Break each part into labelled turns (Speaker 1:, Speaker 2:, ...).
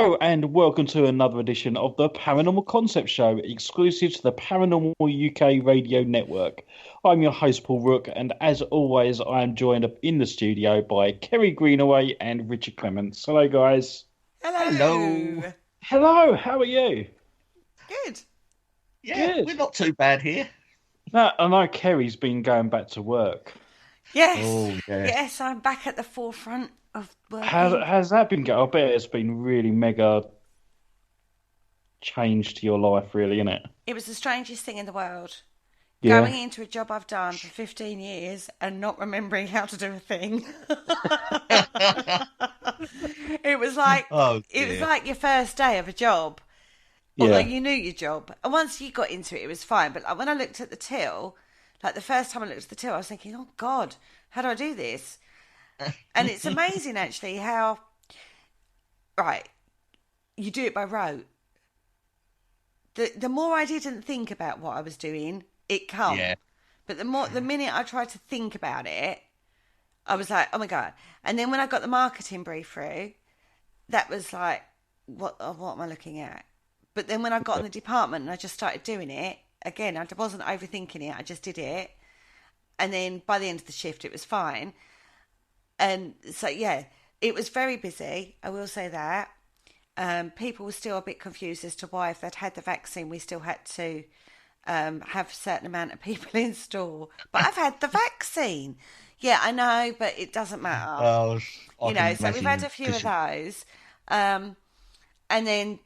Speaker 1: Hello and welcome to another edition of the Paranormal Concept Show, exclusive to the Paranormal UK radio network. I'm your host, Paul Rook, and as always, I am joined up in the studio by Kerry Greenaway and Richard Clements. Hello, guys.
Speaker 2: Hello.
Speaker 3: Hello.
Speaker 1: Hello, how are you?
Speaker 2: Good.
Speaker 3: Yeah,
Speaker 1: Good.
Speaker 3: we're not too bad here.
Speaker 1: Now, I know Kerry's been going back to work.
Speaker 2: Yes.
Speaker 3: Oh, yeah.
Speaker 2: Yes, I'm back at the forefront of
Speaker 1: How
Speaker 2: working.
Speaker 1: has that been going? I bet it's been really mega change to your life, really, isn't it?
Speaker 2: It was the strangest thing in the world. Going
Speaker 1: Yeah.
Speaker 2: into a job I've done for 15 years and not remembering how to do a thing. It was like
Speaker 3: Oh,
Speaker 2: it was
Speaker 3: dear.
Speaker 2: like your first day of a job, although
Speaker 1: Yeah.
Speaker 2: you knew your job. And once you got into it, it was fine. But like, when I looked at the till, like the first time I looked at the till, I was thinking, "Oh God, how do I do this?" And it's amazing actually how right you do it by rote. The more I didn't think about what I was doing, it come.
Speaker 3: Yeah.
Speaker 2: But the minute I tried to think about it, I was like, oh my God. And then when I got the marketing brief through, that was like, what am I looking at? But then when I got in the department and I just started doing it, again, I wasn't overthinking it. I just did it. And then by the end of the shift, it was fine. And so, yeah, it was very busy. I will say that. People were still a bit confused as to why, if they'd had the vaccine, we still had to have a certain amount of people in store. But I've had the vaccine. Yeah, I know, but it doesn't matter.
Speaker 3: Oh, I can
Speaker 2: So we've had
Speaker 3: imagine
Speaker 2: a few of
Speaker 3: because
Speaker 2: those. Um, and then,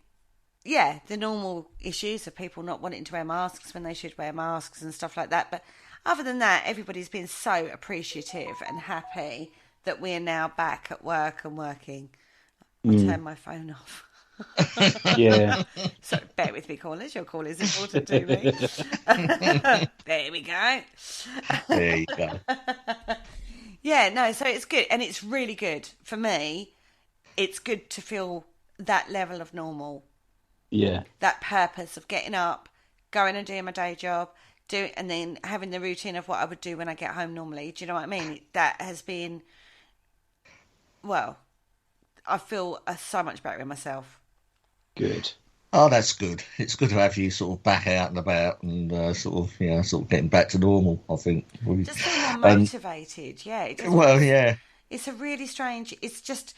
Speaker 2: yeah, the normal issues of people not wanting to wear masks when they should wear masks and stuff like that. But other than that, everybody's been so appreciative and happy that we are now back at work and working. I'll
Speaker 1: Mm.
Speaker 2: turn my phone off.
Speaker 1: Yeah.
Speaker 2: So bear with me, callers. Your call is important to me. There we go.
Speaker 3: there you go.
Speaker 2: Yeah, no, so it's good. And it's really good. For me, it's good to feel that level of normal,
Speaker 1: Yeah.
Speaker 2: that purpose of getting up, going and doing my day job, and then having the routine of what I would do when I get home normally. Do you know what I mean? That has been, well, I feel so much better in myself.
Speaker 1: Good.
Speaker 3: Oh, that's good. It's good to have you sort of back out and about and sort of getting back to normal, I think.
Speaker 2: Just feel more
Speaker 3: And,
Speaker 2: motivated. Yeah, it just
Speaker 3: well,
Speaker 2: feels.
Speaker 3: yeah.
Speaker 2: It's a really strange. It's just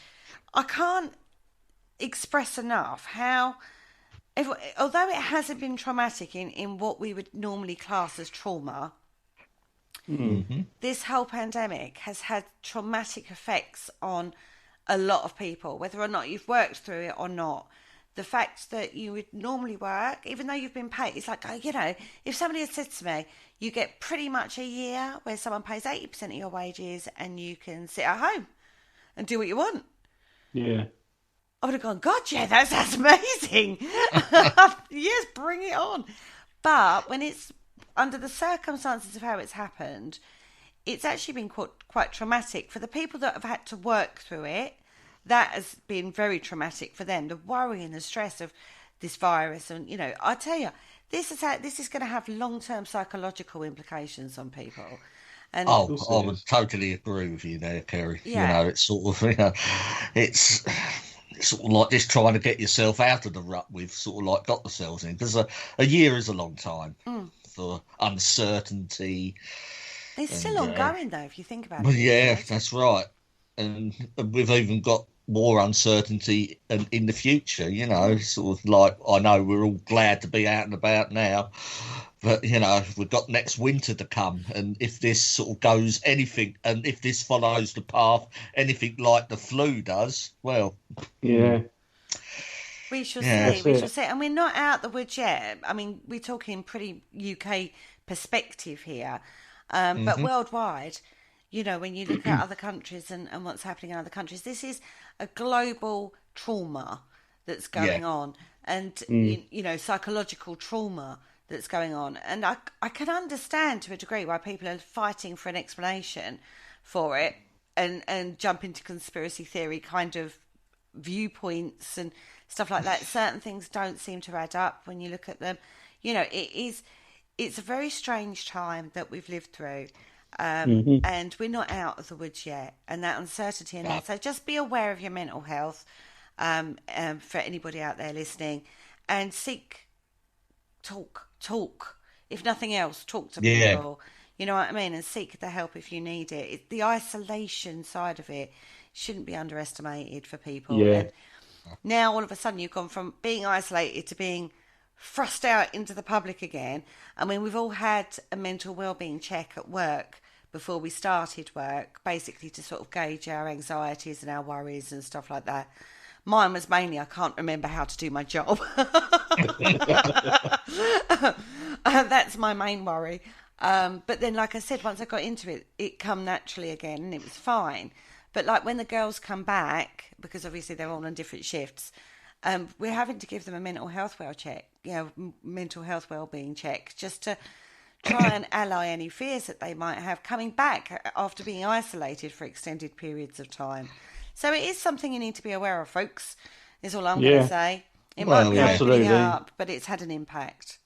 Speaker 2: I can't express enough how, if, although it hasn't been traumatic in what we would normally class as trauma,
Speaker 1: Mm.
Speaker 3: Hmm.
Speaker 2: this whole pandemic has had traumatic effects on a lot of people, whether or not you've worked through it or not. The fact that you would normally work, even though you've been paid, it's like, if somebody had said to me, you get pretty much a year where someone pays 80% of your wages and you can sit at home and do what you want.
Speaker 1: Yeah.
Speaker 2: I would have gone, God, yeah, that sounds amazing. Yes, bring it on. But when it's under the circumstances of how it's happened, it's actually been quite traumatic for the people that have had to work through it. That has been very traumatic for them. The worry and the stress of this virus, and I tell you, this is going to have long-term psychological implications on people. And
Speaker 3: Oh,
Speaker 1: Course
Speaker 3: I
Speaker 1: it
Speaker 3: would
Speaker 1: is.
Speaker 3: totally agree with you there, Kerry.
Speaker 2: yeah,
Speaker 3: It's sort of, it's, it's sort of like just trying to get yourself out of the rut we've sort of like got ourselves in. Because a year is a long time
Speaker 2: mm.
Speaker 3: for uncertainty.
Speaker 2: It's still
Speaker 3: And,
Speaker 2: ongoing though, if you think about
Speaker 3: well,
Speaker 2: it these
Speaker 3: yeah,
Speaker 2: days.
Speaker 3: that's right. And we've even got more uncertainty in the future,
Speaker 2: Mm.
Speaker 3: sort of like I know we're all glad to be out and about now, but we've got next winter to come, and if this sort of goes anything, and if this follows the path anything like the flu does, well, hmm,
Speaker 1: Yeah.
Speaker 2: We shall
Speaker 3: yeah,
Speaker 2: see.
Speaker 1: That's
Speaker 2: We shall
Speaker 1: it.
Speaker 2: see. And we're not out the woods yet. I mean, we're talking pretty UK perspective here. But
Speaker 3: hmm,
Speaker 2: worldwide, when you look at other countries and what's happening in other countries, this is a global trauma that's
Speaker 3: yeah,
Speaker 2: going on. And,
Speaker 1: Mm.
Speaker 2: psychological trauma that's going on. And I can understand to a degree why people are fighting for an explanation for it and jump into conspiracy theory kind of viewpoints and stuff like that. Certain things don't seem to add up when you look at them. It's a very strange time that we've lived through.
Speaker 1: Hmm.
Speaker 2: And we're not out of the woods yet, and that uncertainty in there.
Speaker 3: no,
Speaker 2: So just be aware of your mental health. for anybody out there listening, and talk. If nothing else, talk to
Speaker 3: Yeah.
Speaker 2: people. You know what I mean? And seek the help if you need it. The isolation side of it shouldn't be underestimated for people.
Speaker 1: Yeah.
Speaker 2: And now all of a sudden you've gone from being isolated to being thrust out into the public again. I mean, we've all had a mental well-being check at work before we started work, basically to sort of gauge our anxieties and our worries and stuff like that. Mine was mainly I can't remember how to do my job. That's my main worry. But then, like I said, once I got into it, it come naturally again and it was fine. But like when the girls come back, because obviously they're all on different shifts, we're having to give them a mental health mental health well-being check, just to try and allay any fears that they might have coming back after being isolated for extended periods of time. So it is something you need to be aware of, folks, is all I'm going to say. It might be opening up, but it's had an impact.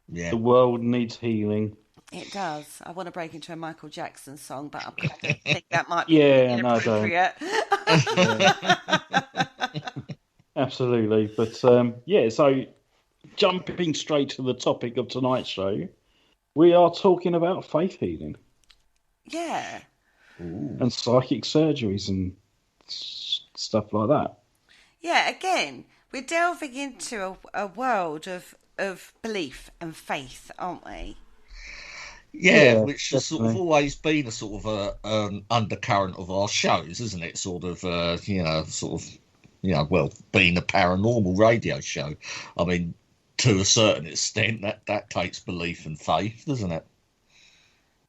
Speaker 3: Yeah.
Speaker 1: The world needs healing.
Speaker 2: It does. I want to break into a Michael Jackson song, but I think that might be inappropriate.
Speaker 1: Absolutely. But so jumping straight to the topic of tonight's show, we are talking about faith healing.
Speaker 2: Yeah.
Speaker 3: Ooh.
Speaker 1: And psychic surgeries and stuff like that.
Speaker 2: Yeah, again, we're delving into a world of belief and faith, aren't we?
Speaker 3: Yeah, which has sort of always been a sort of an undercurrent of our shows, isn't it? Sort of, being a paranormal radio show. I mean, to a certain extent, that takes belief and faith, doesn't it?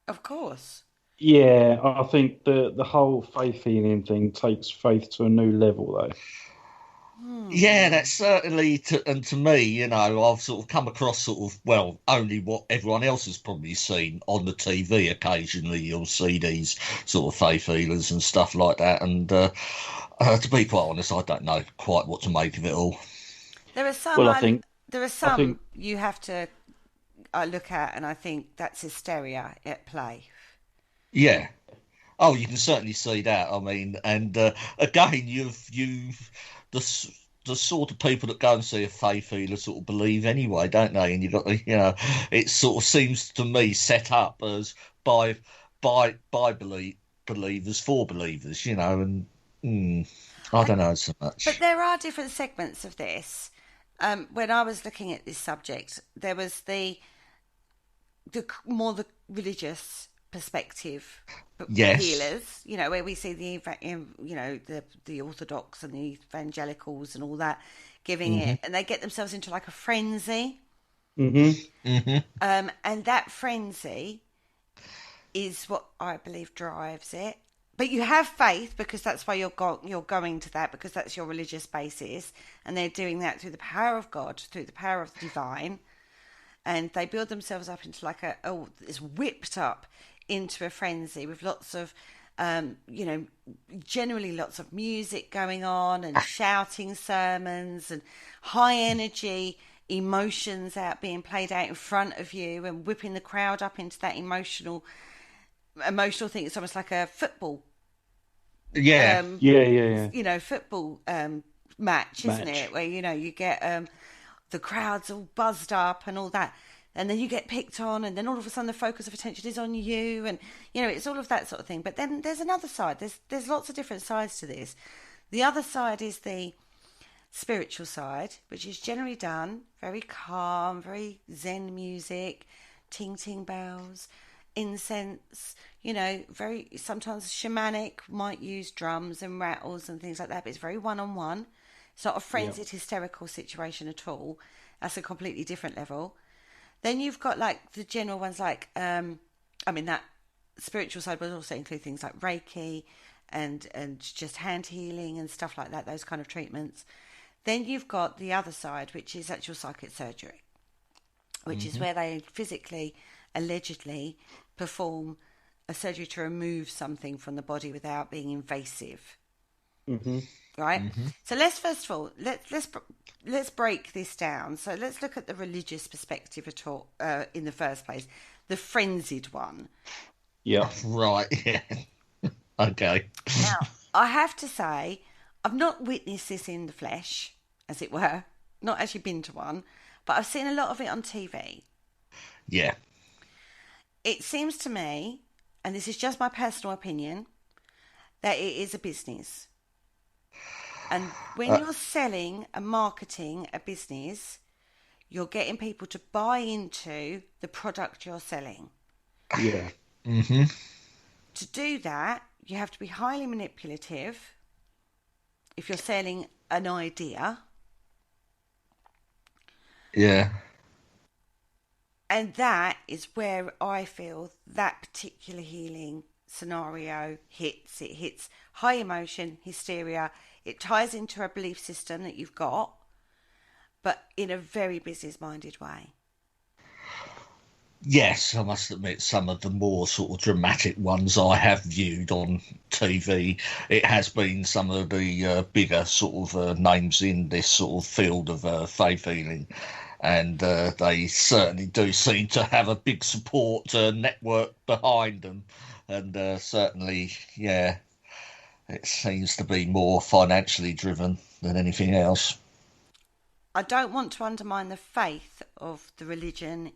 Speaker 2: Of course.
Speaker 1: Yeah, I think the whole faith healing thing takes faith to a new level, though.
Speaker 3: Yeah, that's certainly, to me, I've sort of come across only what everyone else has probably seen on the TV. Occasionally you'll see these sort of faith healers and stuff like that. And to be quite honest, I don't know quite what to make of it all.
Speaker 2: There are some,
Speaker 1: I think
Speaker 2: you have to look at, and I think that's hysteria at play.
Speaker 3: Yeah. Oh, you can certainly see that. I mean, and again, the sort of people that go and see a faith healer sort of believe anyway, don't they? And you've got it sort of seems to me set up as by believers for believers, and I don't know so much.
Speaker 2: But there are different segments of this. When I was looking at this subject, there was the more the religious perspective healers, where we see the Orthodox and the evangelicals and all that giving it, and they get themselves into like a frenzy. And that frenzy is what I believe drives it. But you have faith because that's why you're going to that, because that's your religious basis, and they're doing that through the power of God, through the power of the divine, and they build themselves up into like it's whipped up into a frenzy with lots of, generally lots of music going on and shouting sermons and high energy emotions being played out in front of you and whipping the crowd up into that emotional thing. It's almost like a football. Football match, isn't it? Where you get the crowds all buzzed up and all that. And then you get picked on, and then all of a sudden the focus of attention is on you, and it's all of that sort of thing. But then there's another side. There's lots of different sides to this. The other side is the spiritual side, which is generally done very calm, very zen music, ting ting bells, incense. Very sometimes shamanic, might use drums and rattles and things like that. But it's very one-on-one. It's not a frenzied, hysterical situation at all. That's a completely different level. Then you've got like the general ones like, that spiritual side would also include things like Reiki and just hand healing and stuff like that, those kind of treatments. Then you've got the other side, which is actual psychic surgery, which is where they physically, allegedly, perform a surgery to remove something from the body without being invasive. Right? So let's first of all let's break this down. So let's look at the religious perspective at all in the first place, the frenzied one.
Speaker 1: Yeah.
Speaker 3: Right. Yeah. Okay.
Speaker 2: Now, I have to say, I've not witnessed this in the flesh, as it were, not actually been to one, but I've seen a lot of it on TV.
Speaker 3: Yeah.
Speaker 2: It seems to me, and this is just my personal opinion, that it is a business. And when you're selling and marketing a business, you're getting people to buy into the product you're selling.
Speaker 1: Yeah.
Speaker 3: Mm-hmm.
Speaker 2: To do that, you have to be highly manipulative. If you're selling an idea.
Speaker 3: Yeah.
Speaker 2: And that is where I feel that particular healing scenario hits. It hits high emotion, hysteria. It ties into a belief system that you've got, but in a very business-minded way.
Speaker 3: Yes, I must admit, some of the more sort of dramatic ones I have viewed on TV, it has been some of the bigger sort of names in this sort of field of faith healing. And they certainly do seem to have a big support network behind them. And certainly, yeah, it seems to be more financially driven than anything else.
Speaker 2: I don't want to undermine the faith of the religion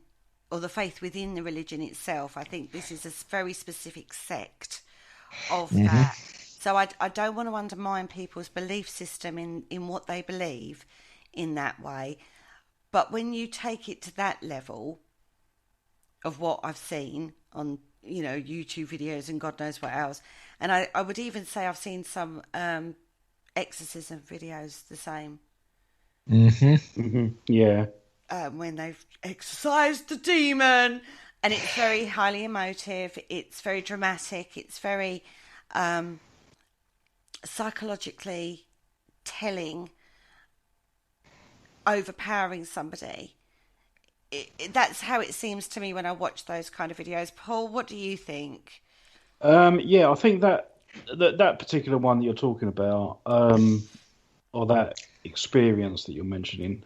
Speaker 2: or the faith within the religion itself. I think this is a very specific sect of that. So I don't want to undermine people's belief system in what they believe in that way. But when you take it to that level of what I've seen on, YouTube videos and God knows what else, and I would even say I've seen some exorcism videos the same.
Speaker 3: Mm-hmm.
Speaker 1: Mm-hmm. Yeah.
Speaker 2: When they've exorcised the demon, and it's very highly emotive, it's very dramatic, it's very psychologically telling, overpowering somebody. That's how it seems to me when I watch those kind of videos. Paul, what do you think?
Speaker 1: Yeah, I think that particular one that you're talking about, or that experience that you're mentioning,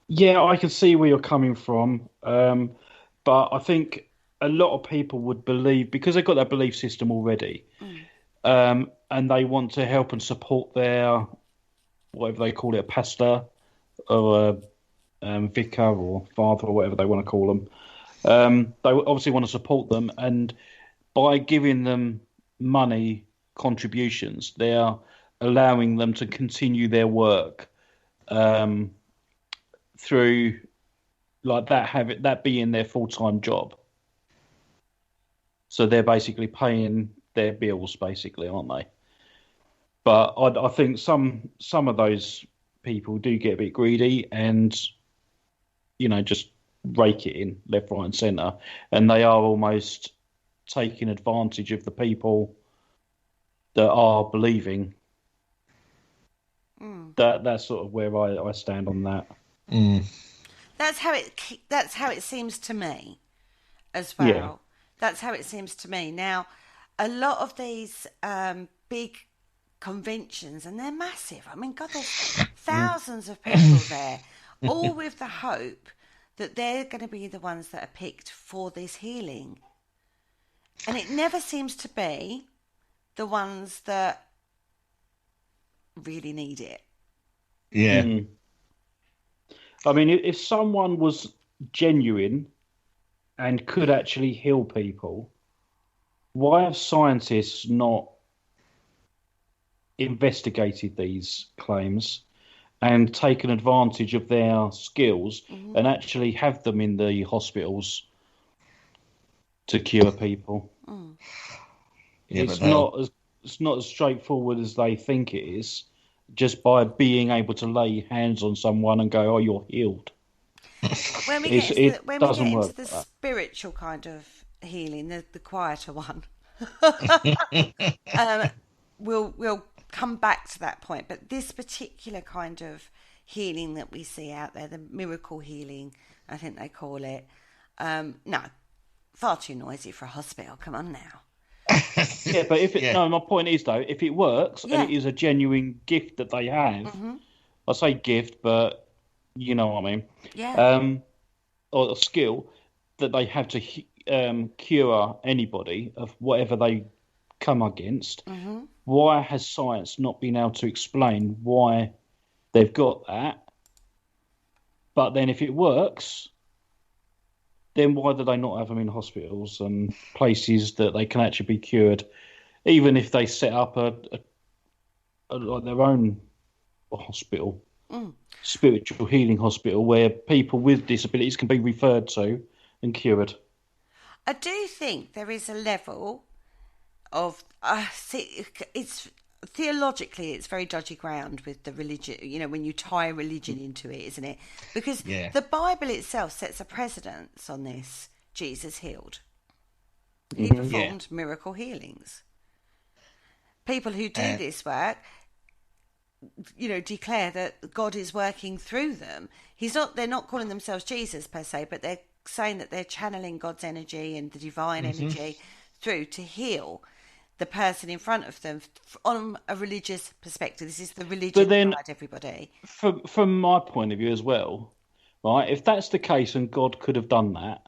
Speaker 1: yeah, I can see where you're coming from. But I think a lot of people would believe, because they've got that belief system already, and they want to help and support their, whatever they call it, a pastor or a vicar or father or whatever they want to call them. They obviously want to support them, and by giving them money contributions, they are allowing them to continue their work through, like, that being their full-time job. So they're basically paying their bills, basically, aren't they? But I think some of those people do get a bit greedy and, just rake it in left, right, and centre, and they are almost taking advantage of the people that are believing. That's sort of where I stand on that.
Speaker 2: That's how it seems to me as well.
Speaker 1: Yeah.
Speaker 2: That's how it seems to me. Now, a lot of these big conventions, and they're massive. I mean, God, there's thousands of people there, all with the hope that they're going to be the ones that are picked for this healing. And it never seems to be the ones that really need it.
Speaker 3: Yeah.
Speaker 1: I mean, if someone was genuine and could actually heal people, why have scientists not investigated these claims and taken advantage of their skills and actually have them in the hospitals to cure people?
Speaker 3: Yeah,
Speaker 1: it's not as straightforward as they think it is, just by being able to lay hands on someone and go, "Oh, you're healed."
Speaker 2: When we get into
Speaker 1: work
Speaker 2: the
Speaker 1: like that.
Speaker 2: spiritual kind of healing, the quieter one, we'll come back to that point. But this particular kind of healing that we see out there, the miracle healing, I think they call it, no, far too noisy for a hospital. Come on now.
Speaker 1: Yeah, but no, my point is though, if it works and it is a genuine gift that they have, I say gift, but you know what I mean.
Speaker 2: Yeah.
Speaker 1: Or a skill that they have to cure anybody of whatever they come against, Why has science not been able to explain why they've got that? But then if it works, then why do they not have them in hospitals and places that they can actually be cured? Even if they set up like their own hospital, spiritual healing hospital, where people with disabilities can be referred to and cured.
Speaker 2: I do think there is a level of it's theologically it's very dodgy ground with the religion, when you tie religion into it, isn't it? Because the Bible itself sets a precedence on this. Jesus healed. He performed miracle healings. People who do this work, declare that God is working through them. They're not calling themselves Jesus per se, but they're saying that they're channeling God's energy and the divine energy through to heal the person in front of them on a religious perspective. This is the religion side, everybody.
Speaker 1: From my point of view as well, right? If that's the case and God could have done that,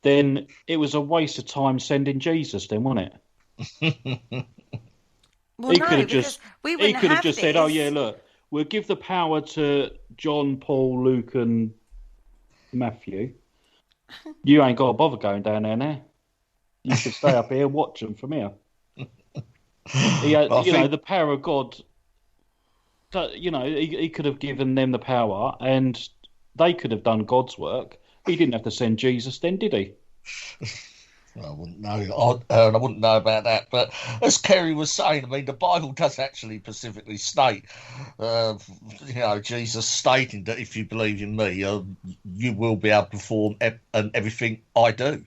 Speaker 1: then it was a waste of time sending Jesus then, wasn't it?
Speaker 2: Well,
Speaker 1: he
Speaker 2: no,
Speaker 1: could have
Speaker 2: because we wouldn't
Speaker 1: have
Speaker 2: have
Speaker 1: just
Speaker 2: this.
Speaker 1: said, "Oh yeah, look, we'll give the power to John, Paul, Luke, and Matthew. You ain't got to bother going down there now. You can stay up here and watch them from here." The power of God. He could have given them the power, and they could have done God's work. He didn't have to send Jesus, then, did he?
Speaker 3: I wouldn't know. I wouldn't know about that. But as Kerry was saying, I mean, the Bible does actually specifically state, Jesus stating that if you believe in me, you will be able to perform everything I do.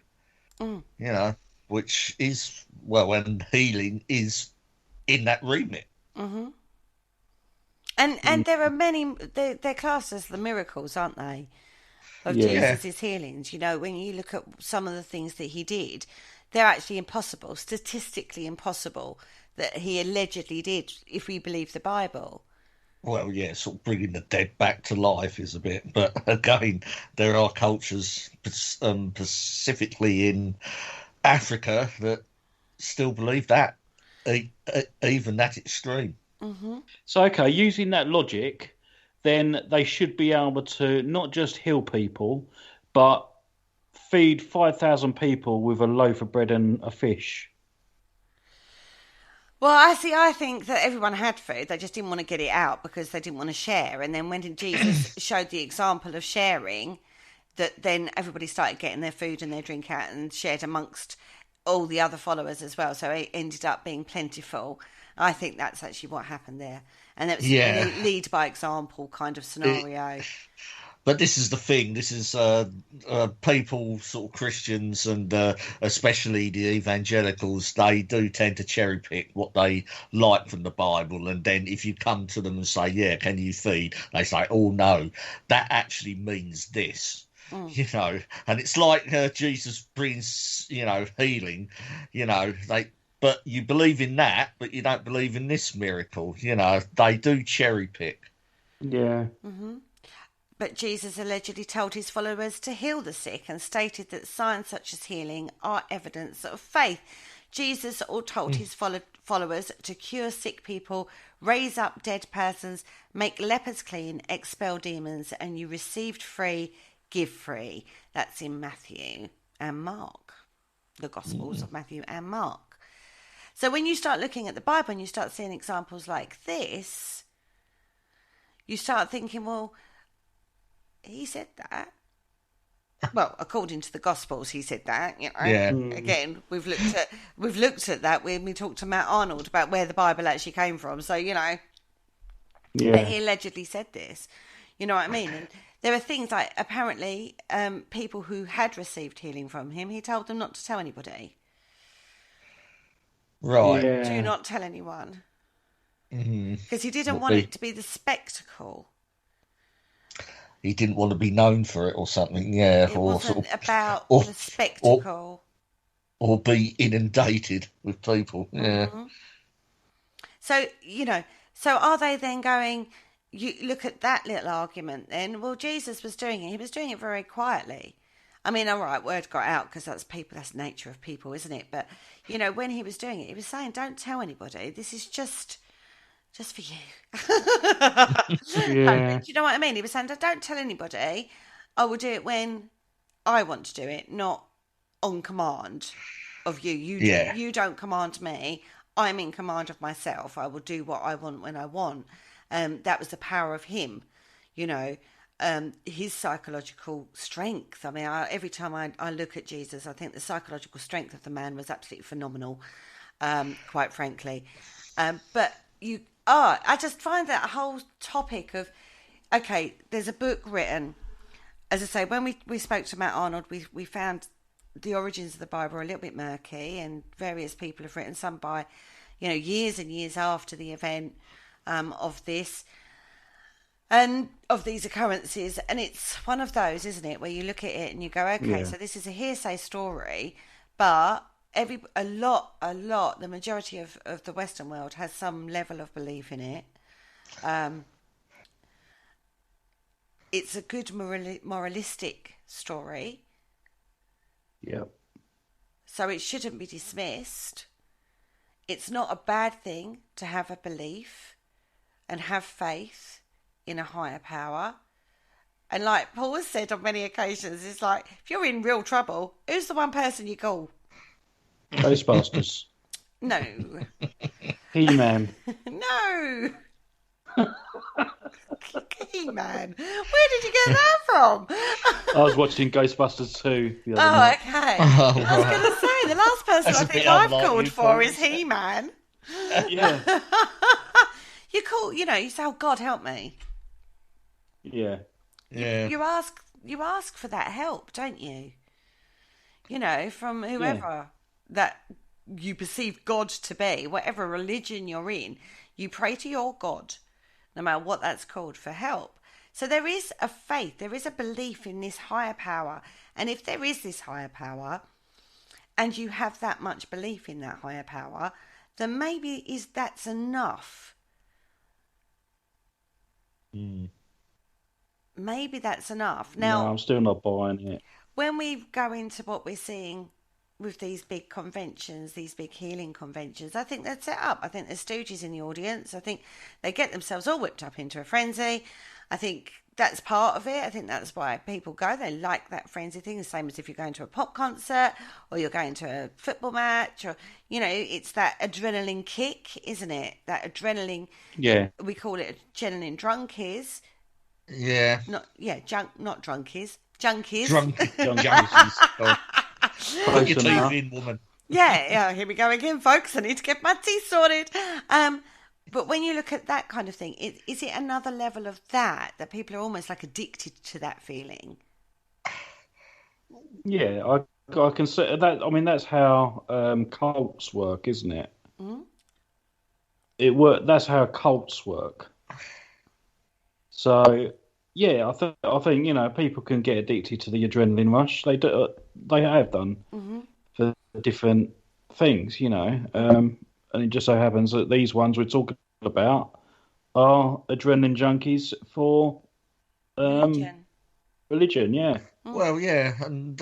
Speaker 3: Which is, and healing is in that remit.
Speaker 2: Mm-hmm. And there are many, they're classed as the miracles, aren't they? Of Jesus' healings. When you look at some of the things that he did, they're actually impossible, statistically impossible, that he allegedly did, if we believe the Bible.
Speaker 3: Well, yeah, sort of bringing the dead back to life is a bit, but again, there are cultures, specifically in Africa, that still believe that, even that extreme.
Speaker 2: Mm-hmm.
Speaker 1: So, okay, using that logic, then they should be able to not just heal people, but feed 5,000 people with a loaf of bread and a fish.
Speaker 2: Well, I think that everyone had food. They just didn't want to get it out because they didn't want to share. And then when Jesus showed the example of sharing, that then everybody started getting their food and their drink out and shared amongst all the other followers as well. So it ended up being plentiful. I think that's actually what happened there. And it was a lead by example kind of scenario.
Speaker 3: But this is the thing. This is people, sort of Christians, and especially the evangelicals. They do tend to cherry pick what they like from the Bible, and then if you come to them and say, "Yeah, can you feed?" they say, "Oh no, that actually means this." And it's like Jesus brings, healing. But you believe in that, but you don't believe in this miracle. They do cherry pick.
Speaker 1: Yeah.
Speaker 2: Mm-hmm. But Jesus allegedly told his followers to heal the sick and stated that signs such as healing are evidence of faith. Jesus told his followers to cure sick people, raise up dead persons, make lepers clean, expel demons, and you received free, give free. That's in Matthew and Mark, the Gospels of Matthew and Mark. So when you start looking at the Bible and you start seeing examples like this, you start thinking, well, he said that. Well, according to the Gospels, he said that.
Speaker 3: Yeah.
Speaker 2: Again, we've looked at that when we talked to Matt Arnold about where the Bible actually came from. So he allegedly said this. You know what I mean? And there are things like apparently people who had received healing from him, he told them not to tell anybody.
Speaker 3: Right.
Speaker 1: Yeah.
Speaker 2: Do not tell anyone. Because he didn't
Speaker 3: What
Speaker 2: want
Speaker 3: be-
Speaker 2: it to be the spectacle.
Speaker 3: He didn't want to be known for it or something, yeah.
Speaker 2: It
Speaker 3: or
Speaker 2: wasn't
Speaker 3: sort of,
Speaker 2: about
Speaker 3: or-
Speaker 2: the spectacle.
Speaker 3: or be inundated with people, yeah.
Speaker 2: Mm-hmm. So, so are they then going, you look at that little argument then, well, Jesus was doing it. He was doing it very quietly. I mean, all right, word got out because that's people, that's the nature of people, isn't it? But, you know, when he was doing it, he was saying, don't tell anybody. This is just for you.
Speaker 1: Yeah.
Speaker 2: Do you know what I mean? He was saying, don't tell anybody. I will do it when I want to do it, not on command of you. You don't command me. I'm in command of myself. I will do what I want when I want. That was the power of him, you know. His psychological strength. I mean, every time I look at Jesus, I think the psychological strength of the man was absolutely phenomenal, quite frankly. But I just find that whole topic of, okay, there's a book written. As I say, when we spoke to Matt Arnold, we found the origins of the Bible are a little bit murky, and various people have written, some by, you know, years and years after the event of this. And of these occurrences, and it's one of those, isn't it, where you look at it and you go, okay, so this is a hearsay story, but a lot, the majority of the Western world has some level of belief in it. It's a good moralistic story.
Speaker 1: Yep.
Speaker 2: So it shouldn't be dismissed. It's not a bad thing to have a belief and have faith in a higher power. And like Paul has said on many occasions, it's like, if you're in real trouble, who's the one person you call?
Speaker 1: Ghostbusters.
Speaker 2: No.
Speaker 1: He-Man.
Speaker 2: No. He-Man. Where did you get that from?
Speaker 1: I was watching Ghostbusters 2 the other
Speaker 2: Oh,
Speaker 1: night.
Speaker 2: okay.
Speaker 3: Oh,
Speaker 2: I was going to say, the last person
Speaker 3: That's
Speaker 2: I
Speaker 3: a
Speaker 2: think
Speaker 3: bit
Speaker 2: I've
Speaker 3: unlike
Speaker 2: called
Speaker 3: you,
Speaker 2: for
Speaker 3: Paul.
Speaker 2: is He-Man.
Speaker 1: Yeah.
Speaker 2: You call, you know, you say, oh, God, help me.
Speaker 1: Yeah.
Speaker 3: Yeah.
Speaker 2: You ask for that help, don't you? You know, from whoever that you perceive God to be, whatever religion you're in, you pray to your God, no matter what that's called, for help. So there is a faith, there is a belief in this higher power. And if there is this higher power, and you have that much belief in that higher power, then maybe that's enough. Maybe that's enough. Now,
Speaker 1: No, I'm still not buying it.
Speaker 2: when we go into what we're seeing with these big conventions, these big healing conventions, I think they're set up. I think there's stooges in the audience. I think they get themselves all whipped up into a frenzy. I think that's part of it. I think that's why people go. They like that frenzy thing, the same as if you're going to a pop concert or you're going to a football match, or, you know, it's that adrenaline kick, isn't it? That adrenaline,
Speaker 1: Yeah.
Speaker 2: we call it adrenaline drunkies.
Speaker 3: Yeah.
Speaker 2: Not drunkies, junkies.
Speaker 3: Junkies. Put your
Speaker 1: Close
Speaker 3: teeth
Speaker 1: enough.
Speaker 3: in, woman.
Speaker 2: Yeah, here we go again, folks. I need to get my teeth sorted. But when you look at that kind of thing, is it another level of that people are almost like addicted to that feeling?
Speaker 1: Yeah, I consider that. I mean, that's how cults work, isn't it?
Speaker 2: Mm-hmm.
Speaker 1: That's how cults work. So, yeah, I think you know, people can get addicted to the adrenaline rush. They do. They have done for different things, you know. And it just so happens that these ones we're talking about are adrenaline junkies for religion. Yeah.
Speaker 3: Well, yeah, and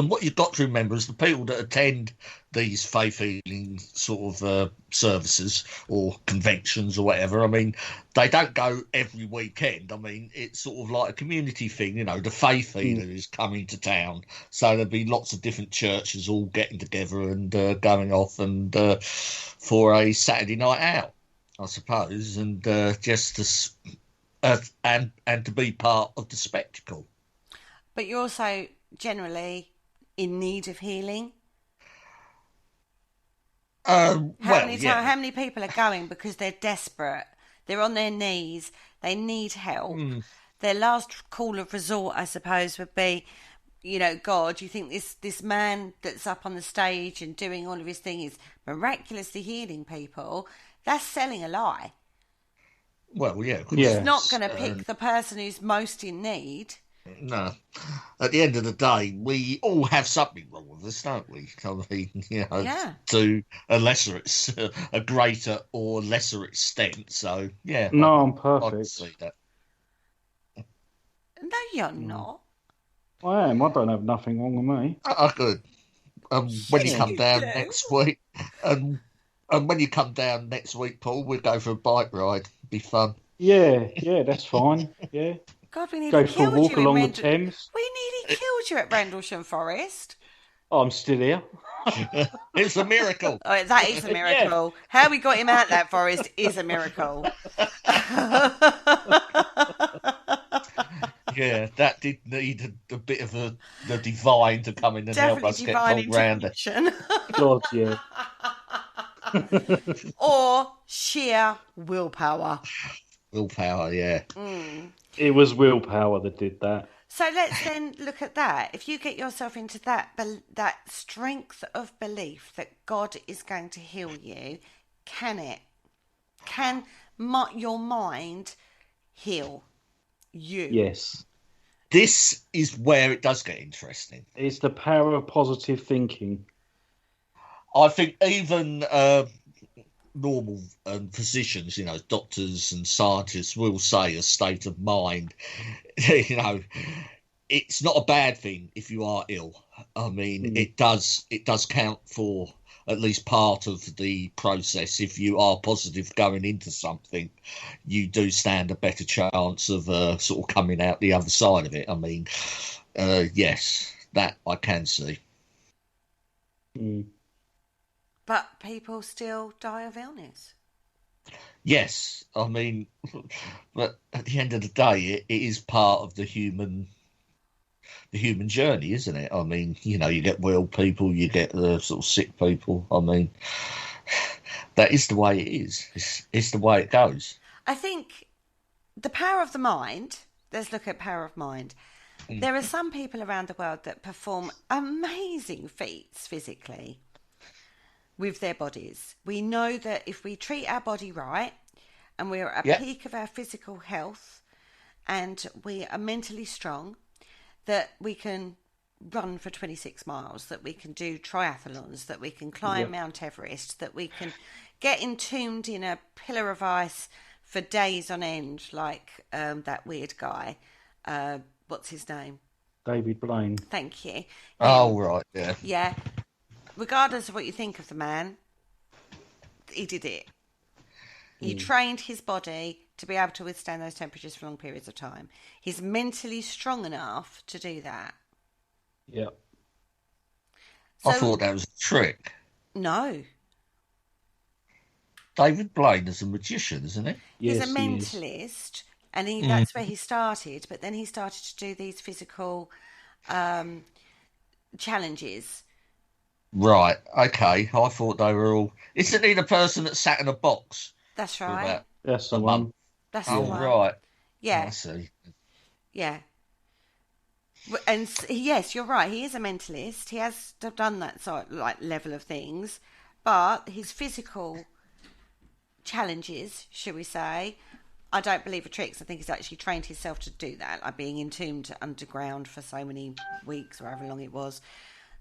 Speaker 3: what you've got to remember is the people that attend these faith healing sort of services or conventions or whatever. I mean, they don't go every weekend. I mean, it's sort of like a community thing. You know, the faith healer is coming to town, so there'll be lots of different churches all getting together and going off and for a Saturday night out, I suppose, and just to and to be part of the spectacle.
Speaker 2: But you're also generally in need of healing. How many people are going because they're desperate? They're on their knees. They need help. Their last call of resort, I suppose, would be, you know, God, you think this man that's up on the stage and doing all of his thing is miraculously healing people? That's selling a lie.
Speaker 3: Well, yeah.
Speaker 2: He's not going to pick the person who's most in need.
Speaker 3: No. At the end of the day, we all have something wrong with us, don't we? I mean, you know, to a greater or lesser extent. So, yeah.
Speaker 1: No, I'm
Speaker 3: I can
Speaker 1: perfect.
Speaker 3: see that.
Speaker 2: No, you're not.
Speaker 1: I am. I don't have nothing wrong with me.
Speaker 3: Oh, good. When you
Speaker 2: Yes,
Speaker 3: come
Speaker 2: you
Speaker 3: down
Speaker 2: do.
Speaker 3: next week, and when you come down next week, Paul, we'll go for a bike ride. Be fun.
Speaker 1: Yeah, that's fine. Yeah.
Speaker 2: God, we nearly
Speaker 1: Go for a
Speaker 2: killed
Speaker 1: walk
Speaker 2: you in
Speaker 1: along the
Speaker 2: Rendle.
Speaker 1: Thames.
Speaker 2: We nearly killed you at Rendlesham Forest.
Speaker 1: Oh, I'm still here.
Speaker 3: It's a miracle.
Speaker 2: Oh, that is a
Speaker 1: Yeah.
Speaker 2: miracle. How we got him out that forest is a miracle.
Speaker 3: Yeah, that did need a bit of the divine to come in and help
Speaker 2: Definitely
Speaker 3: us get
Speaker 2: divine
Speaker 3: Paul round it.
Speaker 2: intervention.
Speaker 1: God, yeah.
Speaker 2: Or sheer willpower.
Speaker 3: Willpower, yeah.
Speaker 1: It was willpower that did that.
Speaker 2: So let's then look at that. If you get yourself into that strength of belief that God is going to heal you, can it? Can your mind heal you?
Speaker 1: Yes.
Speaker 3: This is where it does get interesting.
Speaker 1: It's the power of positive thinking.
Speaker 3: I think even normal physicians, doctors and scientists will say a state of mind, it's not a bad thing if you are ill. I mean, it does count for at least part of the process. If you are positive going into something, you do stand a better chance of sort of coming out the other side of it. I mean, yes, that I can see.
Speaker 2: But people still die of illness.
Speaker 3: Yes, I mean, but at the end of the day, it is part of the human journey, isn't it? I mean, you get well people, you get the sort of sick people. I mean, that is the way it is. It's the way it goes.
Speaker 2: I think the power of the mind, let's look at power of mind. There are some people around the world that perform amazing feats physically with their bodies. We know that if we treat our body right and we're at a peak of our physical health and we are mentally strong, that we can run for 26 miles, that we can do triathlons, that we can climb Mount Everest, that we can get entombed in a pillar of ice for days on end, like that weird guy. What's his name?
Speaker 1: David Blaine.
Speaker 2: Thank you.
Speaker 3: Oh, right, yeah.
Speaker 2: Yeah. Regardless of what you think of the man, he did it. He trained his body to be able to withstand those temperatures for long periods of time. He's mentally strong enough to do that.
Speaker 1: Yeah.
Speaker 3: I thought that was a trick.
Speaker 2: No.
Speaker 3: David Blaine is a magician, isn't he?
Speaker 2: He's
Speaker 1: Yes,
Speaker 2: a mentalist, and that's where he started. But then he started to do these physical challenges.
Speaker 3: Right, okay. I thought they were all... Isn't he the person that sat in a box?
Speaker 2: That's right.
Speaker 1: That's the one.
Speaker 2: That's the
Speaker 3: Oh,
Speaker 2: one.
Speaker 3: right.
Speaker 2: Yeah.
Speaker 3: I see.
Speaker 2: Yeah. And yes, you're right. He is a mentalist. He has done that sort of level of things, but his physical challenges, should we say, I don't believe are tricks. I think he's actually trained himself to do that, like being entombed underground for so many weeks or however long it was,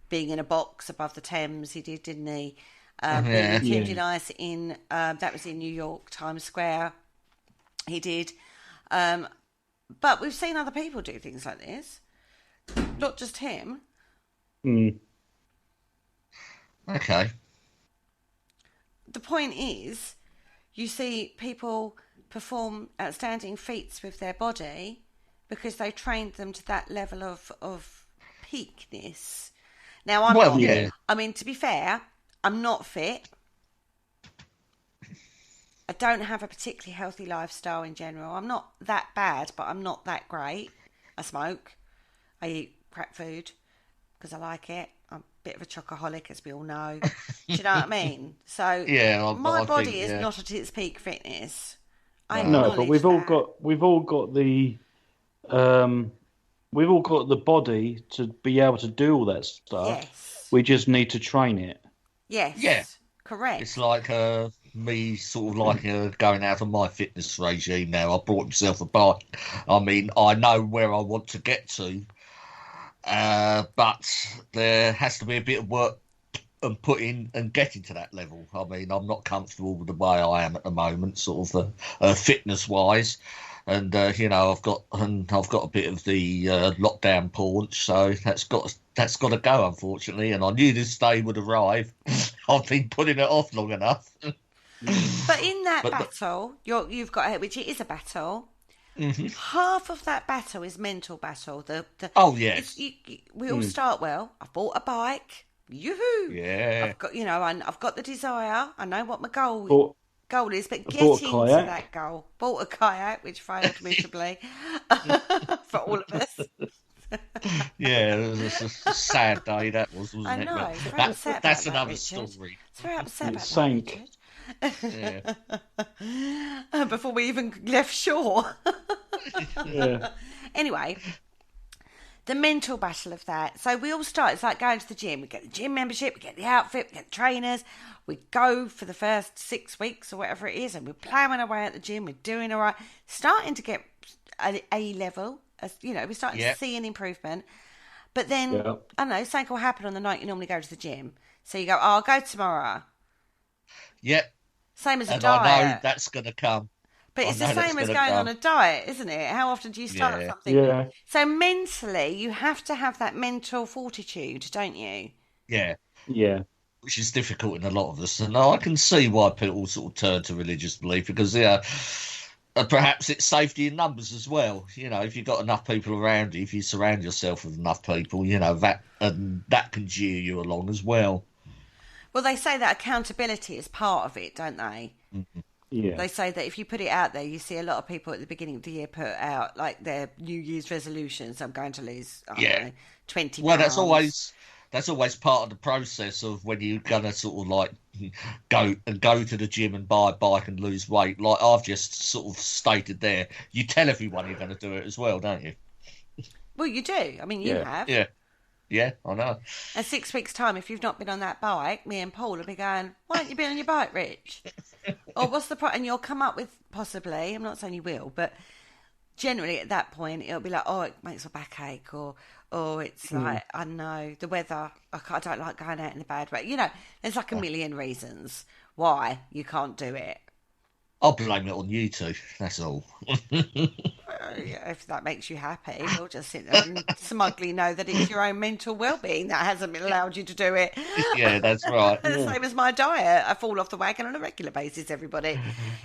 Speaker 2: being in a box above the Thames. He did, didn't he? Being entombed in ice in that was in New York, Times Square. He did. But we've seen other people do things like this. Not just him.
Speaker 3: Okay.
Speaker 2: The point is, you see people perform outstanding feats with their body because they trained them to that level of peakness. Now, I'm not.
Speaker 3: Yeah.
Speaker 2: I mean, to be fair, I'm not fit. I don't have a particularly healthy lifestyle in general. I'm not that bad, but I'm not that great. I smoke. I eat crap food because I like it. I'm a bit of a chocoholic, as we all know. Do you know what I mean? So my body is not at its peak fitness.
Speaker 1: No, but we've all got the body to be able to do all that stuff.
Speaker 2: Yes.
Speaker 1: We just need to train it.
Speaker 2: Yes.
Speaker 3: Yeah.
Speaker 2: Correct.
Speaker 3: It's like me sort of like going out on my fitness regime now. I bought myself a bike. I mean, I know where I want to get to, but there has to be a bit of work and putting and getting to that level. I mean, I'm not comfortable with the way I am at the moment, sort of fitness wise. And I've got a bit of the lockdown paunch, so that's got to go, unfortunately. And I knew this day would arrive. I've been putting it off long enough.
Speaker 2: But in that battle, you've got, which it is a battle. Mm-hmm. Half of that battle is mental battle.
Speaker 3: Oh yes,
Speaker 2: we all start well. I bought a bike. Yoo-hoo!
Speaker 3: Yeah,
Speaker 2: I've got I've got the desire. I know what my goal is, but getting to that goal. Bought a kayak, which failed miserably for all of us.
Speaker 3: Yeah, it was a sad day that was, wasn't it?
Speaker 2: I know.
Speaker 3: That's another story.
Speaker 2: It's very upset about
Speaker 1: sank.
Speaker 2: That, yeah. Before we even left shore.
Speaker 1: Yeah.
Speaker 2: Anyway, the mental battle of that. So we all start, it's like going to the gym. We get the gym membership, we get the outfit, we get the trainers. We go for the first 6 weeks or whatever it is, and we're ploughing away at the gym. We're doing all right. Starting to get a level. We're starting to see an improvement. But then, I don't know, something will happen on the night you normally go to the gym. So you go, I'll go tomorrow.
Speaker 3: Yep.
Speaker 2: Same as a diet.
Speaker 3: I know that's going to come.
Speaker 2: But it's the same as going on a diet, isn't it? How often do you start something?
Speaker 1: Yeah.
Speaker 2: So mentally, you have to have that mental fortitude, don't you?
Speaker 3: Yeah.
Speaker 1: Yeah.
Speaker 3: Which is difficult in a lot of us. And I can see why people sort of turn to religious belief, because perhaps it's safety in numbers as well. If you've got enough people around you, if you surround yourself with enough people, that can cheer you along as well.
Speaker 2: Well, they say that accountability is part of it, don't they?
Speaker 3: Mm-hmm.
Speaker 1: Yeah.
Speaker 2: They say that if you put it out there, you see a lot of people at the beginning of the year put out like their New Year's resolutions. I'm going to lose 20 pounds.
Speaker 3: Well, that's always part of the process of when you're going to sort of like go to the gym and buy a bike and lose weight. Like I've just sort of stated there, you tell everyone you're going to do it as well, don't you?
Speaker 2: Well, you do. I mean, you have.
Speaker 3: Yeah. Yeah, I know.
Speaker 2: In 6 weeks' time, if you've not been on that bike, me and Paul will be going, why haven't you been on your bike, Rich? Or what's the problem? And you'll come up with, possibly, I'm not saying you will, but generally at that point, it'll be like, oh, it makes my back ache, or it's like, I don't know, the weather, I don't like going out in the bad weather. There's like a million reasons why you can't do it.
Speaker 3: I'll blame it on you two, that's all.
Speaker 2: If that makes you happy, we'll just sit there and smugly know that it's your own mental well-being that hasn't allowed you to do it.
Speaker 3: Yeah, that's right.
Speaker 2: The same as my diet. I fall off the wagon on a regular basis, everybody.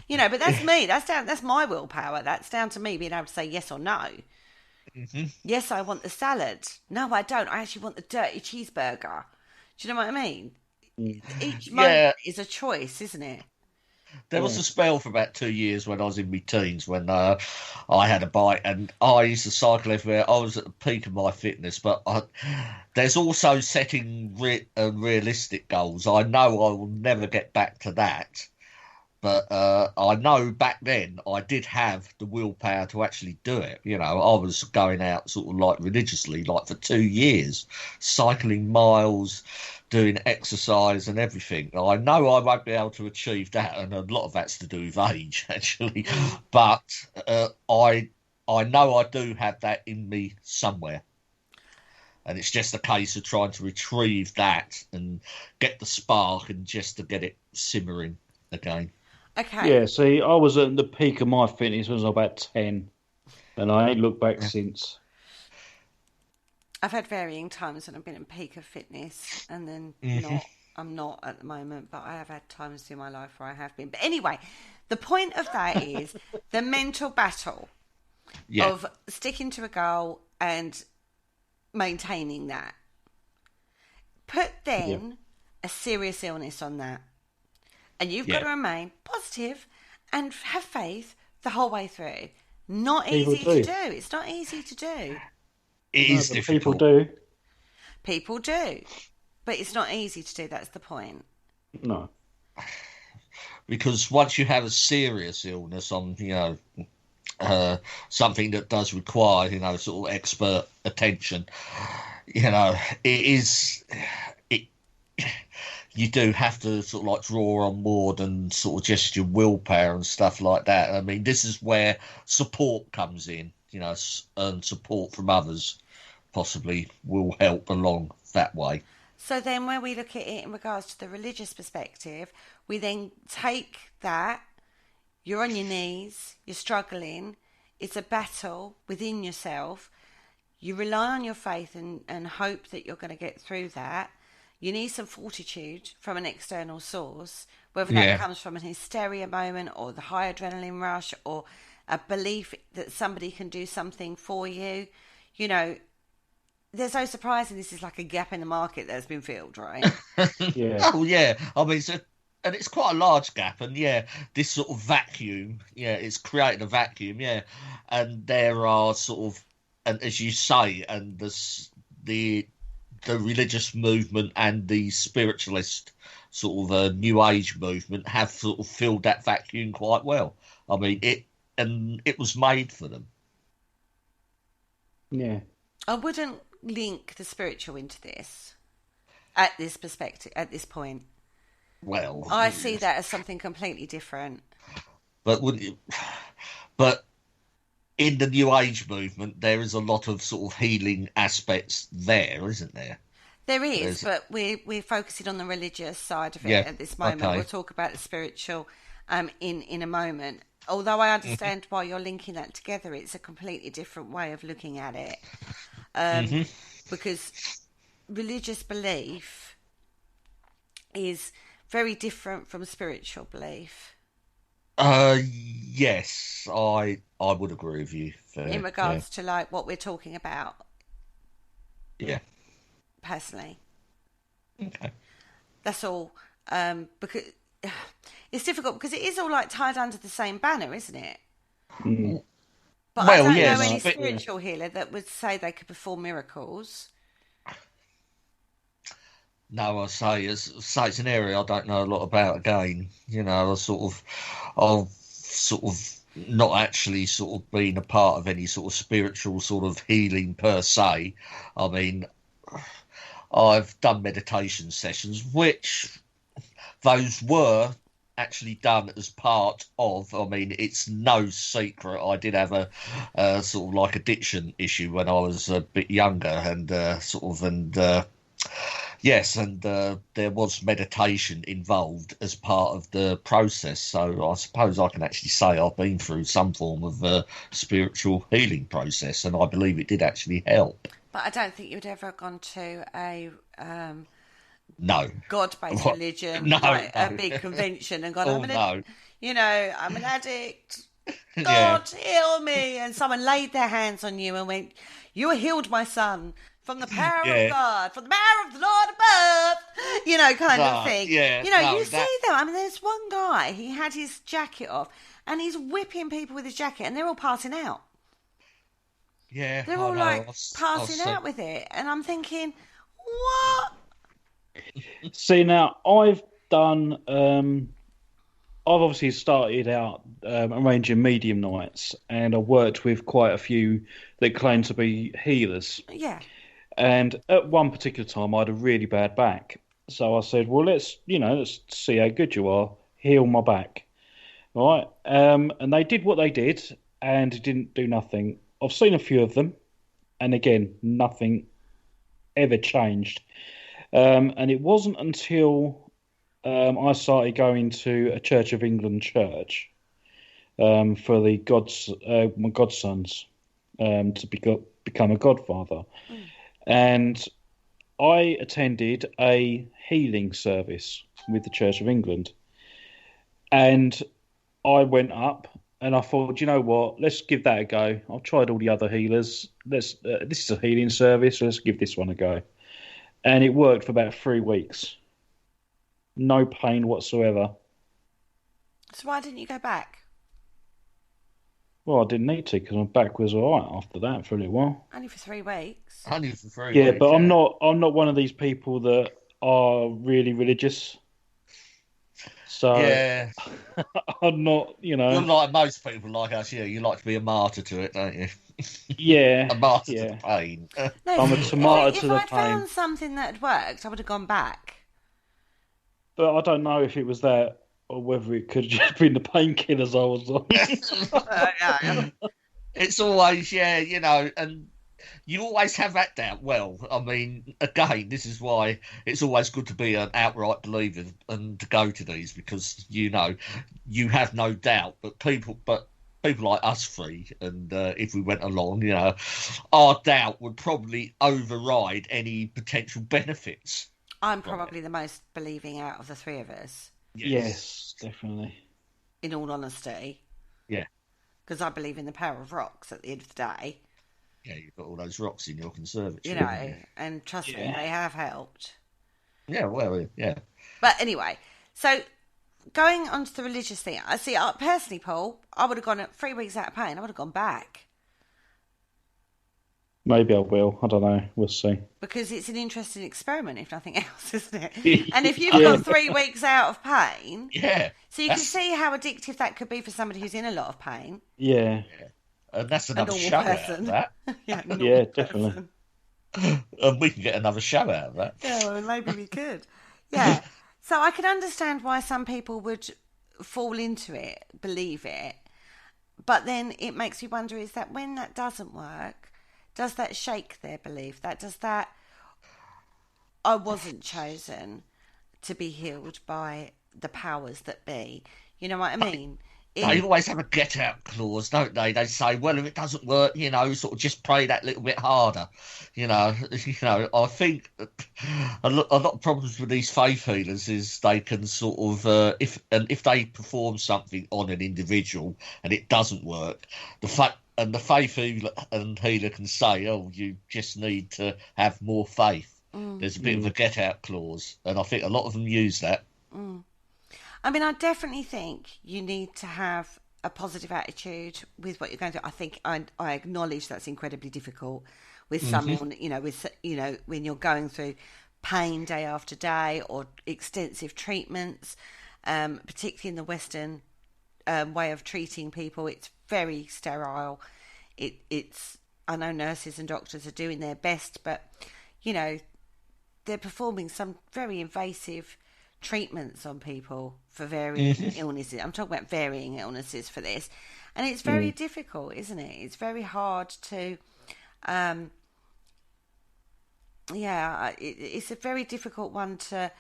Speaker 2: But that's me. That's my willpower. That's down to me being able to say yes or no. Mm-hmm. Yes, I want the salad. No, I don't. I actually want the dirty cheeseburger. Do you know what I mean? Each moment is a choice, isn't it?
Speaker 3: There was a spell for about 2 years when I was in my teens when I had a bike and I used to cycle everywhere. I was at the peak of my fitness, but there's also setting realistic goals. I know I will never get back to that, but I know back then I did have the willpower to actually do it. I was going out sort of like religiously, like for 2 years, cycling miles, doing exercise and everything. I know I won't be able to achieve that, and a lot of that's to do with age, actually. But I know I do have that in me somewhere. And it's just a case of trying to retrieve that and get the spark and just to get it simmering again.
Speaker 2: Okay.
Speaker 1: Yeah, see, I was at the peak of my fitness when I was about 10, and I ain't looked back since.
Speaker 2: I've had varying times when I've been in peak of fitness and then not. I'm not at the moment, but I have had times in my life where I have been. But anyway, the point of that is the mental battle of sticking to a goal and maintaining that. Put then a serious illness on that. And you've got to remain positive and have faith the whole way through. Not easy to do. It's not easy to do.
Speaker 3: It is difficult.
Speaker 2: People do. But it's not easy to do. That's the point.
Speaker 1: No.
Speaker 3: Because once you have a serious illness on, something that does require, sort of expert attention, you do have to sort of like draw on more than sort of just your willpower and stuff like that. I mean, this is where support comes in, and support from others possibly will help along that way.
Speaker 2: So then when we look at it in regards to the religious perspective, we then take that, you're on your knees, you're struggling, it's a battle within yourself, you rely on your faith and hope that you're going to get through that. You need some fortitude from an external source, whether that comes from an hysteria moment or the high adrenaline rush or a belief that somebody can do something for you. You know, there's no surprising this is like a gap in the market that's been filled, right?
Speaker 1: Yeah.
Speaker 3: Oh, yeah. I mean, and it's quite a large gap. And, this sort of vacuum, it's created a vacuum, And there are sort of, and as you say, and the religious movement and the spiritualist sort of New Age movement have sort of filled that vacuum quite well. I mean, it was made for them.
Speaker 1: Yeah.
Speaker 2: I wouldn't link the spiritual into this at this perspective, at this point.
Speaker 3: Well,
Speaker 2: I see that as something completely different.
Speaker 3: But but in the New Age movement, there is a lot of sort of healing aspects there, isn't there?
Speaker 2: There is, but we're focusing on the religious side of it at this moment.
Speaker 3: Okay.
Speaker 2: We'll talk about the spiritual in a moment. Although I understand why you're linking that together, it's a completely different way of looking at it. Because religious belief is very different from spiritual belief.
Speaker 3: Yes, I would agree with you.
Speaker 2: In regards to like what we're talking about.
Speaker 3: Yeah.
Speaker 2: Personally.
Speaker 3: Okay.
Speaker 2: That's all. Because it's difficult because it is all like tied under the same banner, isn't it?
Speaker 1: Mm.
Speaker 2: But I don't know any spiritual healer that would say they could perform miracles.
Speaker 3: No, I say it's an area I don't know a lot about. Again, I've sort of not actually sort of been a part of any sort of spiritual sort of healing per se. I mean, I've done meditation sessions, which those were actually done as part of. I mean, it's no secret I did have a sort of like addiction issue when I was a bit younger, and yes, and there was meditation involved as part of the process. So I suppose I can actually say I've been through some form of spiritual healing process, and I believe it did actually help.
Speaker 2: But I don't think you'd ever have gone to a
Speaker 3: no
Speaker 2: God-based religion, a big convention, and gone, I'm an addict. God, heal me. And someone laid their hands on you and went, you are healed, my son. From the power of God, from the power of the Lord above, kind of thing.
Speaker 3: Yeah,
Speaker 2: you see them. I mean, there's one guy, he had his jacket off and he's whipping people with his jacket and they're all passing out.
Speaker 3: Yeah.
Speaker 2: They're all passing out with it. And I'm thinking, what?
Speaker 1: See, now, I've obviously started out arranging medium nights, and I worked with quite a few that claim to be healers.
Speaker 2: Yeah.
Speaker 1: And at one particular time, I had a really bad back. So I said, well, let's see how good you are. Heal my back. All right. And they did what they did, and it didn't do nothing. I've seen a few of them, and again, nothing ever changed. And it wasn't until I started going to a Church of England church for the my godsons to become a godfather. Mm. And I attended a healing service with the Church of England. And I went up and I thought, you know what, let's give that a go. I've tried all the other healers. This is a healing service, so let's give this one a go. And it worked for about 3 weeks. No pain whatsoever.
Speaker 2: So why didn't you go back?
Speaker 1: Well, I didn't need to because my back was all right after that for a little while.
Speaker 2: Only for 3 weeks.
Speaker 3: Only for 3 weeks.
Speaker 1: Yeah, but I'm not one of these people that are really religious. So
Speaker 3: yeah,
Speaker 1: I'm not,
Speaker 3: You're like most people like us. Yeah, you like to be a martyr to it, don't you?
Speaker 1: Yeah,
Speaker 3: a martyr to the pain.
Speaker 2: No,
Speaker 1: I'm a tomato to the pain.
Speaker 2: If I'd found something that had worked, I would have gone back.
Speaker 1: But I don't know if it was that or whether it could have just been the painkillers I was on.
Speaker 3: It's always, and you always have that doubt. Well, I mean, again, this is why it's always good to be an outright believer and to go to these, because you have no doubt. But people like us three, and if we went along, our doubt would probably override any potential benefits.
Speaker 2: I'm probably the most believing out of the three of us.
Speaker 1: Yes, definitely.
Speaker 2: In all honesty.
Speaker 3: Yeah.
Speaker 2: Because I believe in the power of rocks at the end of the day.
Speaker 3: Yeah, you've got all those rocks in your conservatory.
Speaker 2: And trust me, they have helped.
Speaker 3: Yeah, well, yeah.
Speaker 2: But anyway, so going on to the religious thing, I see, personally, Paul, I would have gone at 3 weeks out of pain. I would have gone back.
Speaker 1: Maybe I will. I don't know. We'll see.
Speaker 2: Because it's an interesting experiment, if nothing else, isn't it? And if you've got 3 weeks out of pain, so you can see how addictive that could be for somebody who's in a lot of pain.
Speaker 1: Yeah.
Speaker 3: And that's another show out of that.
Speaker 1: Yeah, definitely.
Speaker 3: And we can get another show out of that.
Speaker 2: Yeah, well, maybe we could. Yeah. So I can understand why some people would fall into it, believe it. But then it makes me wonder, is that when that doesn't work, does that shake their belief? I wasn't chosen to be healed by the powers that be. You know what I mean?
Speaker 3: They always have a get-out clause, don't they? They say, well, if it doesn't work, sort of just pray that little bit harder. I think a lot of problems with these faith healers is they can sort of, if they perform something on an individual and it doesn't work, the faith healer can say, oh, you just need to have more faith. There's a bit of a get-out clause, and I think a lot of them use that.
Speaker 2: I mean, I definitely think you need to have a positive attitude with what you're going through. I think I acknowledge that's incredibly difficult with someone, when you're going through pain day after day or extensive treatments, particularly in the Western way of treating people. It's very sterile. I know nurses and doctors are doing their best, but, they're performing some very invasive treatments on people for varying illnesses. I'm talking about varying illnesses for this, and it's very difficult, isn't it? It's very hard to it's a very difficult one to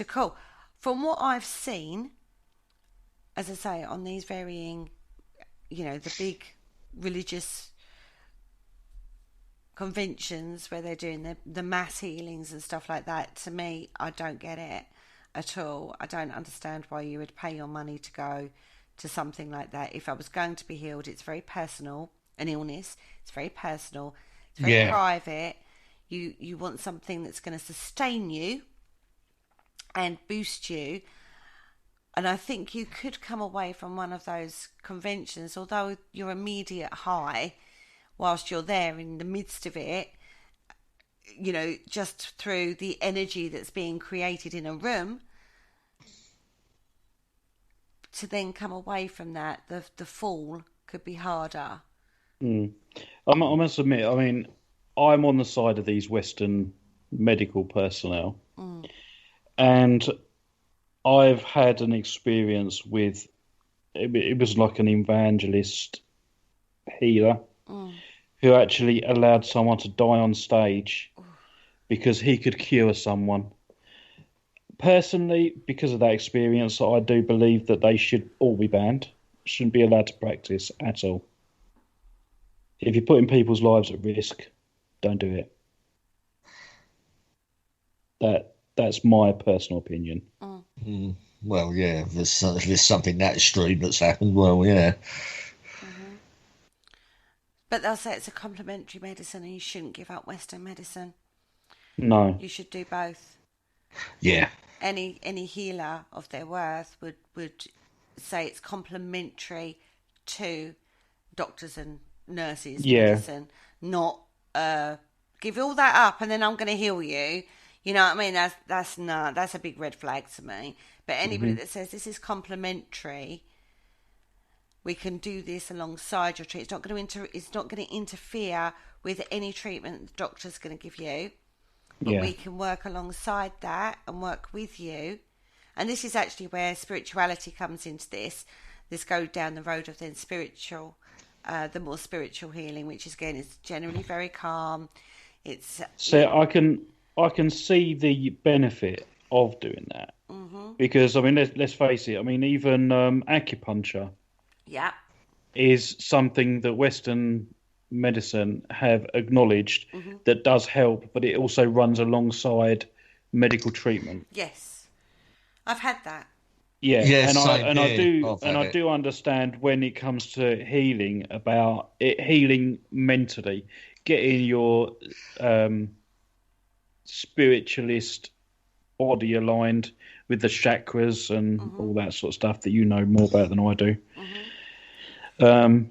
Speaker 2: call. From what I've seen, as I say, on these varying, the big religious conventions where they're doing the mass healings and stuff like that, to me, I don't get it at all. I don't understand why you would pay your money to go to something like that. If I was going to be healed, it's very personal. An illness, it's very personal. It's very private. You want something that's going to sustain you and boost you. And I think you could come away from one of those conventions, although your immediate high, whilst you're there in the midst of it, just through the energy that's being created in a room, to then come away from that, the fall could be harder.
Speaker 1: I must admit, I mean, I'm on the side of these Western medical personnel, and I've had an experience with, it was like an evangelist healer who actually allowed someone to die on stage because he could cure someone. Personally, because of that experience, I do believe that they should all be banned. Shouldn't be allowed to practice at all. If you're putting people's lives at risk, don't do it. That's my personal opinion.
Speaker 3: Well, yeah, if there's something that extreme that's happened, well, yeah.
Speaker 2: But they'll say it's a complementary medicine and you shouldn't give up Western medicine.
Speaker 1: No.
Speaker 2: You should do both.
Speaker 3: Yeah.
Speaker 2: Any healer of their worth would say it's complementary to doctors and nurses medicine, not give all that up and then I'm going to heal you. You know what I mean? That's a big red flag to me. But anybody that says this is complementary, we can do this alongside your treatment. It's not going to interfere with any treatment the doctor's going to give you. But we can work alongside that and work with you. And this is actually where spirituality comes into this. This go down the road of then spiritual the more spiritual healing, which is again is generally very calm. It's
Speaker 1: So I can see the benefit of doing that because I mean let's face it. I mean even acupuncture
Speaker 2: yeah,
Speaker 1: is something that Western medicine have acknowledged that does help, but it also runs alongside medical treatment.
Speaker 2: yes, I've had that.
Speaker 1: Yeah,
Speaker 3: Yeah,
Speaker 1: and I
Speaker 3: same
Speaker 1: and I
Speaker 3: here.
Speaker 1: do
Speaker 3: I've
Speaker 1: and
Speaker 3: had
Speaker 1: I
Speaker 3: it.
Speaker 1: do understand when it comes to healing about it healing mentally, getting your spiritualist body aligned with the chakras and all that sort of stuff that you know more about than I do.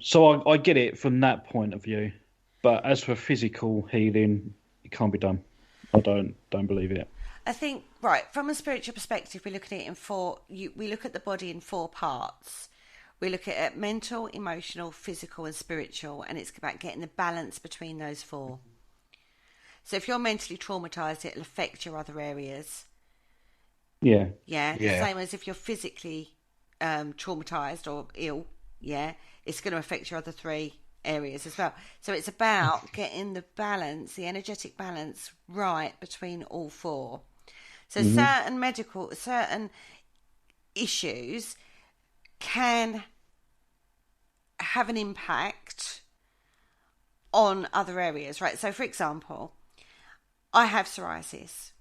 Speaker 1: So I get it from that point of view, but as for physical healing, it can't be done. I don't believe it.
Speaker 2: I think, right, from a spiritual perspective, we look at it in we look at the body in four parts. We look at it mental, emotional, physical, and spiritual, and it's about getting the balance between those four. So if you're mentally traumatized, it'll affect your other areas.
Speaker 1: Yeah.
Speaker 2: Yeah.
Speaker 3: Yeah.
Speaker 2: Same as if you're physically traumatized or ill, yeah, it's going to affect your other three areas as well. So it's about getting the balance, the energetic balance right between all four. So certain issues can have an impact on other areas, right? So for example, I have psoriasis,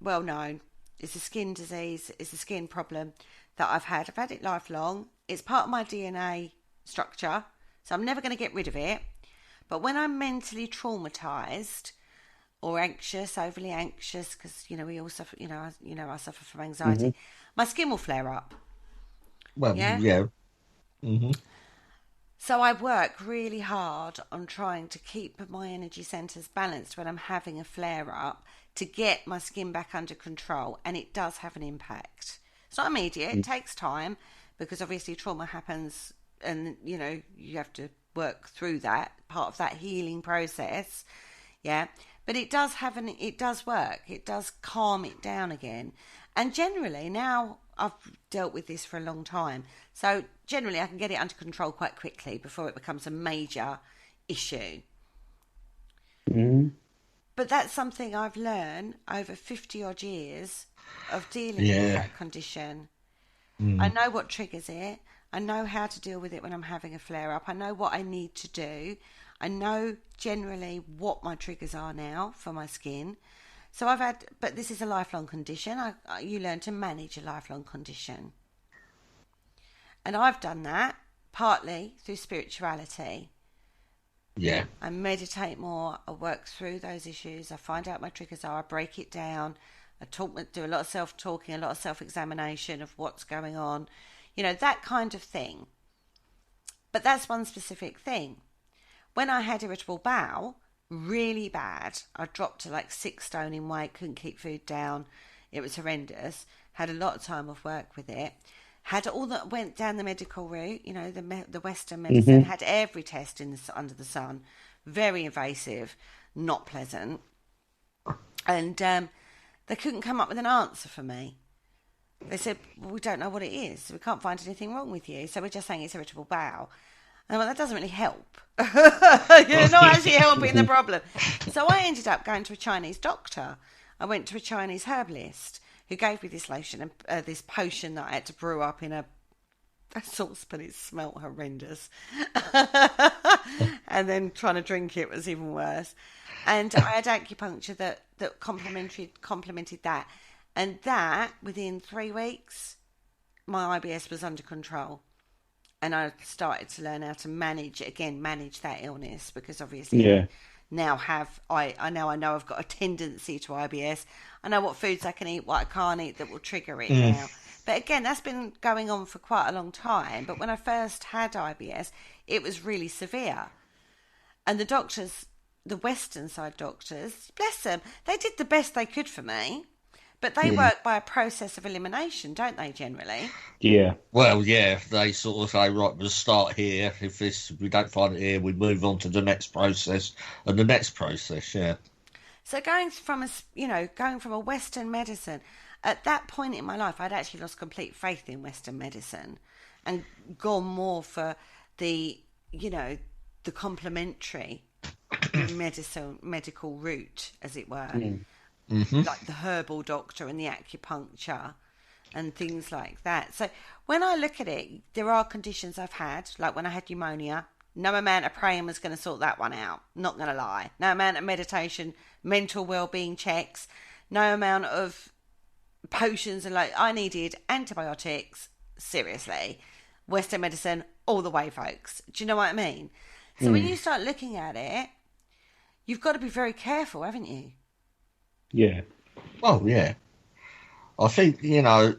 Speaker 2: well known. It's a skin disease, it's a skin problem that I've had. I've had it lifelong. It's part of my DNA structure, so I'm never going to get rid of it. But when I'm mentally traumatized or anxious, overly anxious, because we all suffer, I suffer from anxiety, my skin will flare up.
Speaker 3: Well, yeah. Mm-hmm.
Speaker 2: So I work really hard on trying to keep my energy centers balanced when I'm having a flare up to get my skin back under control, and it does have an impact. It's not immediate, it takes time because obviously trauma happens and you have to work through that, part of that healing process. Yeah. But it does work. It does calm it down again. And generally now I've dealt with this for a long time. So generally I can get it under control quite quickly before it becomes a major issue. But that's something I've learned over 50 odd years of dealing with that condition. I know what triggers it. I know how to deal with it when I'm having a flare up. I know what I need to do. I know generally what my triggers are now for my skin. So but this is a lifelong condition. You learn to manage a lifelong condition. And I've done that partly through spirituality.
Speaker 3: Yeah.
Speaker 2: I meditate more. I work through those issues. I find out what my triggers are. I break it down. I do a lot of self-talking, a lot of self-examination of what's going on. That kind of thing. But that's one specific thing. When I had irritable bowel, really bad, I dropped to like 6 stone in weight, couldn't keep food down. It was horrendous. Had a lot of time off work with it. Had all that, went down the medical route, the Western medicine, had every test under the sun. Very invasive, not pleasant. And they couldn't come up with an answer for me. They said, well, we don't know what it is. We can't find anything wrong with you. So we're just saying it's irritable bowel. And I went, that doesn't really help. You're not actually helping the problem. So I ended up going to a Chinese doctor. I went to a Chinese herbalist who gave me this lotion and this potion that I had to brew up in a saucepan. It smelt horrendous. And then trying to drink it was even worse. And I had acupuncture that complemented that. And that, within 3 weeks, my IBS was under control. And I started to learn how to manage that illness, because obviously I now I know I've got a tendency to IBS. I know what foods I can eat, what I can't eat that will trigger it now. But again, that's been going on for quite a long time. But when I first had IBS, it was really severe. And the doctors, the Western side doctors, bless them, they did the best they could for me. But they work by a process of elimination, don't they, generally?
Speaker 1: Yeah.
Speaker 3: Well, yeah, they sort of say, right, we'll start here. If we don't find it here, we move on to the next process and the next process, yeah.
Speaker 2: So going from a Western medicine, at that point in my life, I'd actually lost complete faith in Western medicine and gone more for the you know, the complementary medical route, as it were, like the herbal doctor and the acupuncture and things like that. So when I look at it, there are conditions I've had, like when I had pneumonia. No amount of praying was going to sort that one out. Not going to lie. No amount of meditation, mental well-being checks, no amount of potions, and like I needed antibiotics. Seriously, Western medicine all the way, folks. Do you know what I mean? So when you start looking at it, you've got to be very careful, haven't you?
Speaker 1: Yeah.
Speaker 3: Oh, yeah. I think, you know,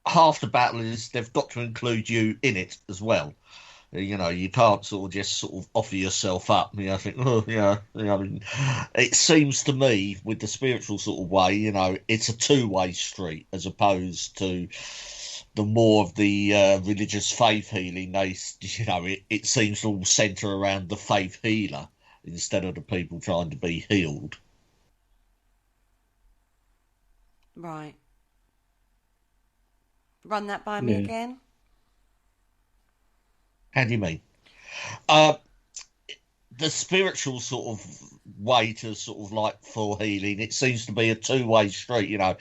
Speaker 3: half the battle is they've got to include you in it as well. You know, you can't sort of just sort of offer yourself up. You know, I think, oh, yeah, you know, it seems to me with the spiritual sort of way, you know, it's a two-way street as opposed to the more of the religious faith healing. They, you know, it seems to all centre around the faith healer instead of the people trying to be healed.
Speaker 2: Right. Run that by me again.
Speaker 3: How do you mean? The spiritual sort of way to sort of like for healing, it seems to be a two-way street. You know,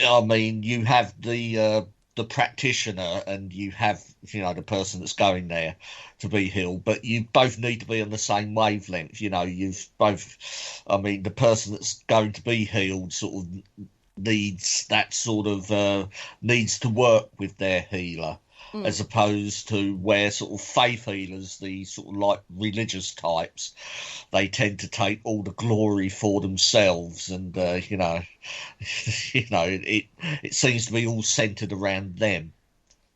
Speaker 3: I mean, you have the practitioner and you have, you know, the person that's going there to be healed, but you both need to be on the same wavelength. You know, you've both. I mean, the person that's going to be healed sort of needs that sort of needs to work with their healer. As opposed to where sort of faith healers, the sort of like religious types, they tend to take all the glory for themselves, and you know, it seems to be all centered around them.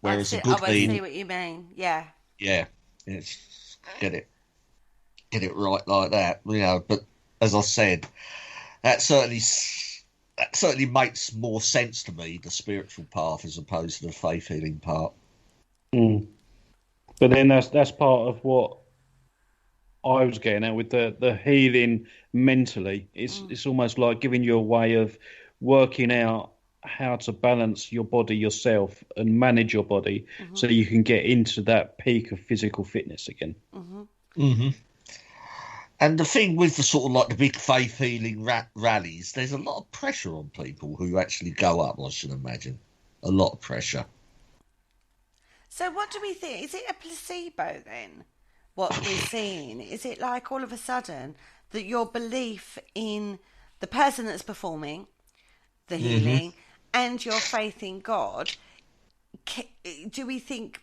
Speaker 3: Whereas a good
Speaker 2: I
Speaker 3: healer,
Speaker 2: see what you mean. Yeah.
Speaker 3: It's get it right like that, you know. But as I said, that certainly makes more sense to me, the spiritual path as opposed to the faith healing part.
Speaker 1: But then that's part of what I was getting at with the healing mentally. It's almost like giving you a way of working out how to balance your body yourself and manage your body so you can get into that peak of physical fitness again.
Speaker 3: And the thing with the sort of like the big faith healing rallies, there's a lot of pressure on people who actually go up, I should imagine. A lot of pressure.
Speaker 2: So what do we think? Is it a placebo then? What we're seeing? Is it like all of a sudden that your belief in the person that's performing the healing and your faith in God, do we think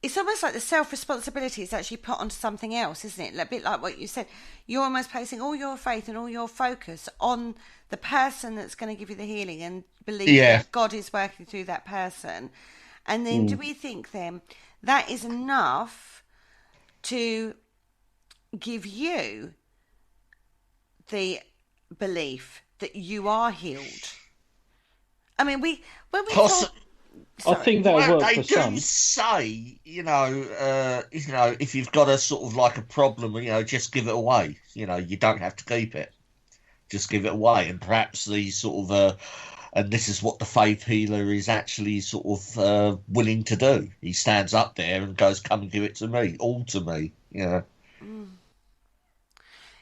Speaker 2: it's almost like the self-responsibility is actually put onto something else, isn't it? A bit like what you said. You're almost placing all your faith and all your focus on the person that's going to give you the healing and believe that God is working through that person. And then do we think then that is enough to give you the belief that you are healed? I mean,
Speaker 1: I think that works for some.
Speaker 3: They do say, you know, if you've got a sort of like a problem, you know, just give it away. You know, you don't have to keep it. Just give it away. And perhaps the sort of, and this is what the faith healer is actually sort of willing to do. He stands up there and goes, come and give it to me, all to me, you know.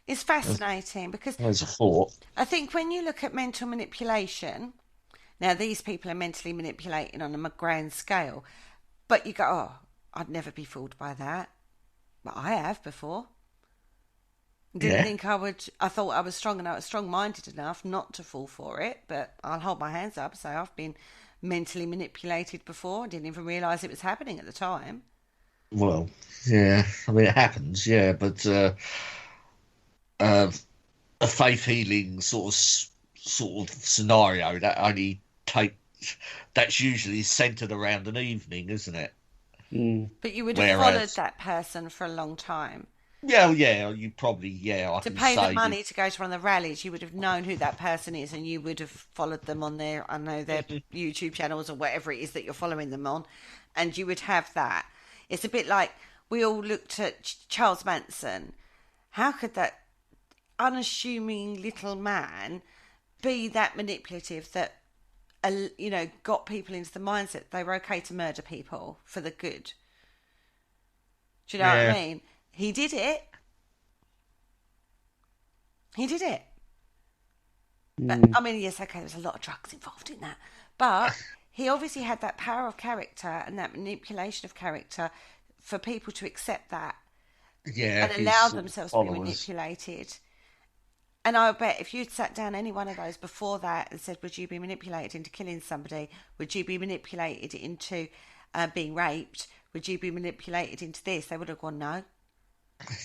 Speaker 2: It's fascinating because
Speaker 3: there's a thought.
Speaker 2: I think when you look at mental manipulation, now these people are mentally manipulating on a grand scale, but you go, oh, I'd never be fooled by that. But I have before. Didn't think I would. I thought I was strong enough, strong-minded enough not to fall for it. But I'll hold my hands up and say I've been mentally manipulated before. I didn't even realise it was happening at the time.
Speaker 3: Well, yeah. I mean, it happens, yeah. But a faith healing sort of scenario that's usually centred around an evening, isn't it?
Speaker 2: But you would have followed that person for a long time.
Speaker 3: Yeah, you probably,
Speaker 2: to pay the money to go to one of the rallies, you would have known who that person is and you would have followed them on their YouTube channels or whatever it is that you're following them on, and you would have that. It's a bit like we all looked at Charles Manson. How could that unassuming little man be that manipulative that, you know, got people into the mindset they were okay to murder people for the good? Do you know what I mean? He did it. I mean, yes, okay, there's a lot of drugs involved in that. But he obviously had that power of character and that manipulation of character for people to accept that and allow themselves to be manipulated. And I bet if you'd sat down any one of those before that and said, would you be manipulated into killing somebody? Would you be manipulated into being raped? Would you be manipulated into this? They would have gone, no.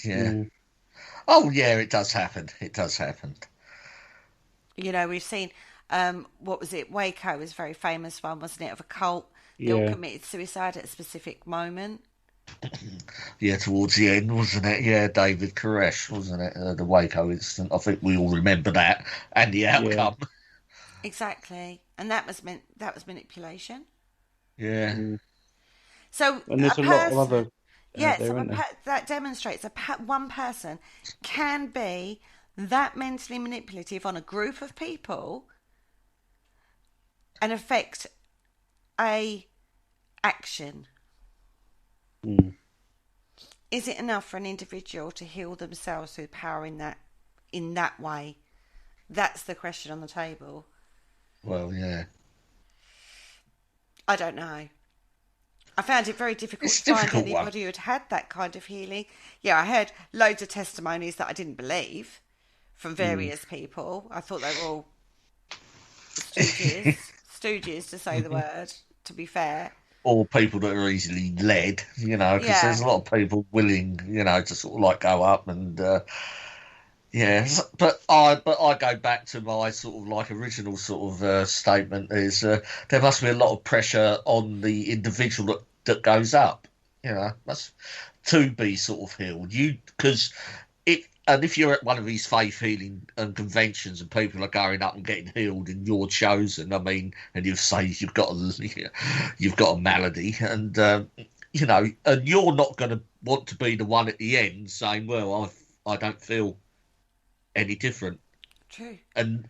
Speaker 3: Yeah. Oh, yeah, it does happen. It does happen.
Speaker 2: You know, we've seen, what was it? Waco was a very famous one, wasn't it? Of a cult. They all committed suicide at a specific moment.
Speaker 3: Yeah, towards the end, wasn't it? Yeah, David Koresh, wasn't it? The Waco incident. I think we all remember that and the outcome.
Speaker 2: Yeah. Exactly, and that was manipulation.
Speaker 3: Yeah.
Speaker 2: So
Speaker 1: and there's a lot of other.
Speaker 2: That demonstrates one person can be that mentally manipulative on a group of people and affect a action. Is it enough for an individual to heal themselves through power in that way? That's the question on the table.
Speaker 3: Well, yeah.
Speaker 2: I don't know. I found it very difficult to find anybody who had had that kind of healing. Yeah, I heard loads of testimonies that I didn't believe from various people. I thought they were all stooges to say the word, to be fair.
Speaker 3: Or people that are easily led, you know, because there's a lot of people willing, you know, to sort of like go up and, but I go back to my sort of like original sort of statement is there must be a lot of pressure on the individual that goes up, you know, that's to be sort of healed. Because if you're at one of these faith healing conventions and people are going up and getting healed and you're chosen, I mean, and you say you've got a malady, and you know, and you're not going to want to be the one at the end saying, "Well, I don't feel any different."
Speaker 2: True.
Speaker 3: And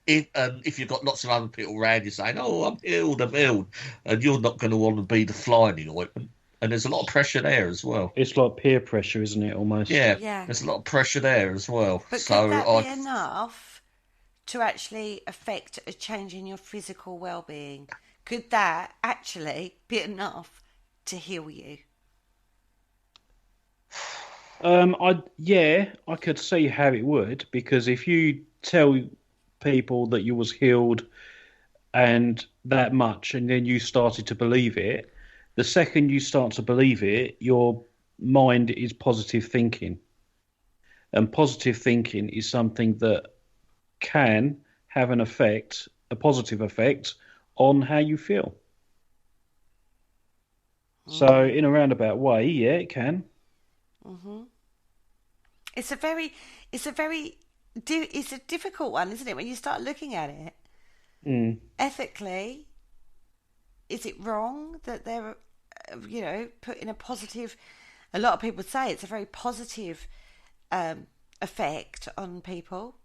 Speaker 3: if you've got lots of other people around you saying, "Oh, I'm healed," and you're not going to want to be the fly in the ointment. And there's a lot of pressure there as well.
Speaker 1: It's like peer pressure, isn't it, almost?
Speaker 3: Yeah. There's a lot of pressure there as well.
Speaker 2: But could that be enough to actually affect a change in your physical well-being? Could that actually be enough to heal you?
Speaker 1: I could see how it would, because if you tell people that you was healed and that much, and then you started to believe it, the second you start to believe it, your mind is positive thinking. And positive thinking is something that can have an effect, a positive effect, on how you feel. So in a roundabout way, yeah, it can.
Speaker 2: Mm-hmm. It's a difficult one, isn't it? When you start looking at it, ethically, is it wrong that they're, you know, putting a positive? A lot of people say it's a very positive effect on people.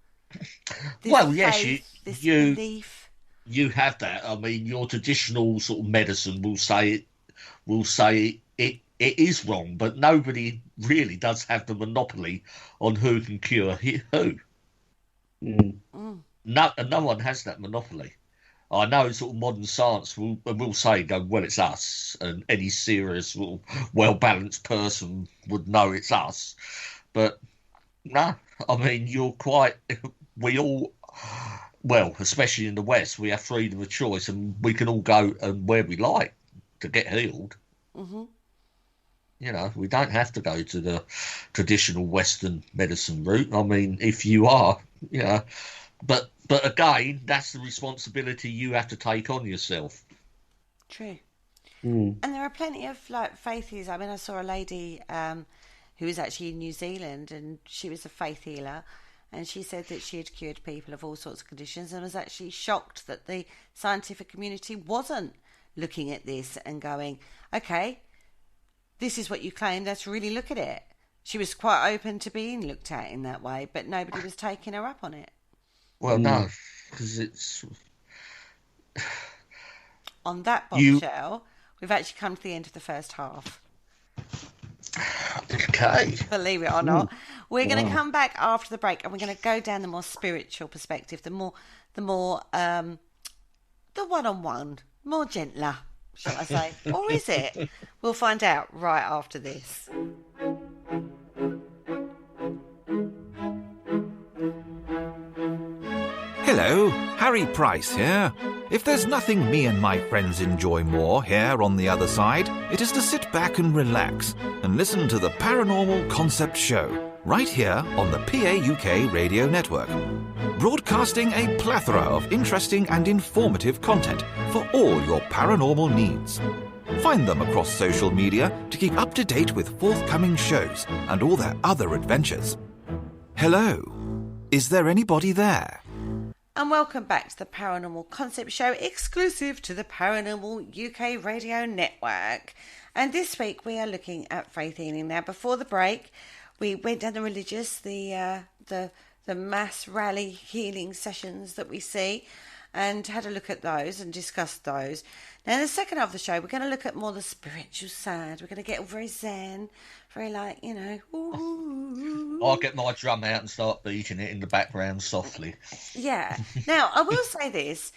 Speaker 2: This belief.
Speaker 3: You have that. I mean, your traditional sort of medicine will say it is wrong, but nobody really does have the monopoly on who can cure who. No one has that monopoly. I know sort of modern science will say, well, it's us, and any serious, well-balanced person would know it's us. But no, I mean, especially in the West, we have freedom of choice, and we can all go where we like to get healed.
Speaker 2: Mm-hmm.
Speaker 3: You know, we don't have to go to the traditional Western medicine route. I mean, if you are, you know, but again, that's the responsibility you have to take on yourself.
Speaker 2: True. And there are plenty of like faith healers. I mean, I saw a lady who was actually in New Zealand, and she was a faith healer, and she said that she had cured people of all sorts of conditions, and was actually shocked that the scientific community wasn't looking at this and going, okay, this is what you claim, let's really look at it. She was quite open to being looked at in that way, but nobody was taking her up on it.
Speaker 3: Well, no, because it's...
Speaker 2: On that bombshell, we've actually come to the end of the first half.
Speaker 3: Okay.
Speaker 2: Believe it or not. We're going to come back after the break, and we're going to go down the more spiritual perspective, the one-on-one, more gentler, shall I say? Or is it? We'll find out right after this.
Speaker 4: Hello, Harry Price here. If there's nothing me and my friends enjoy more here on the other side, it is to sit back and relax and listen to the Paranormal Concept Show, right here on the PAUK Radio Network. Broadcasting a plethora of interesting and informative content for all your paranormal needs. Find them across social media to keep up to date with forthcoming shows and all their other adventures. Hello, is there anybody there?
Speaker 2: And welcome back to the Paranormal Concept Show, exclusive to the Paranormal UK Radio Network. And this week we are looking at faith healing. Now, before the break, we went down the religious, the mass rally healing sessions that we see, and had a look at those and discussed those. Now, in the second half of the show, we're going to look at more the spiritual side. We're going to get all very zen, very like, ooh.
Speaker 3: I'll get my drum out and start beating it in the background softly.
Speaker 2: Yeah. Now, I will say this.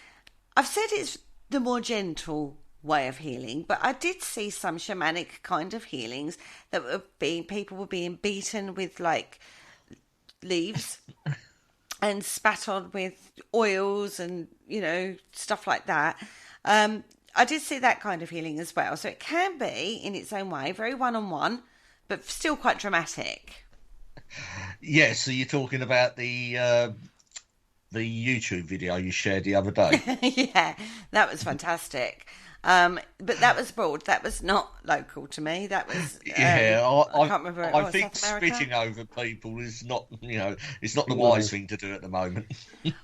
Speaker 2: I've said it's the more gentle way of healing, but I did see some shamanic kind of healings that people were being beaten with like leaves and spat on with oils and, stuff like that. I did see that kind of healing as well. So it can be, in its own way, very one-on-one, but still quite dramatic.
Speaker 3: Yeah, so you're talking about the YouTube video you shared the other day.
Speaker 2: Yeah, that was fantastic. But that was abroad. That was not local to me. That was I can't remember.
Speaker 3: I think spitting over people is not, it's not the wise thing to do at the moment.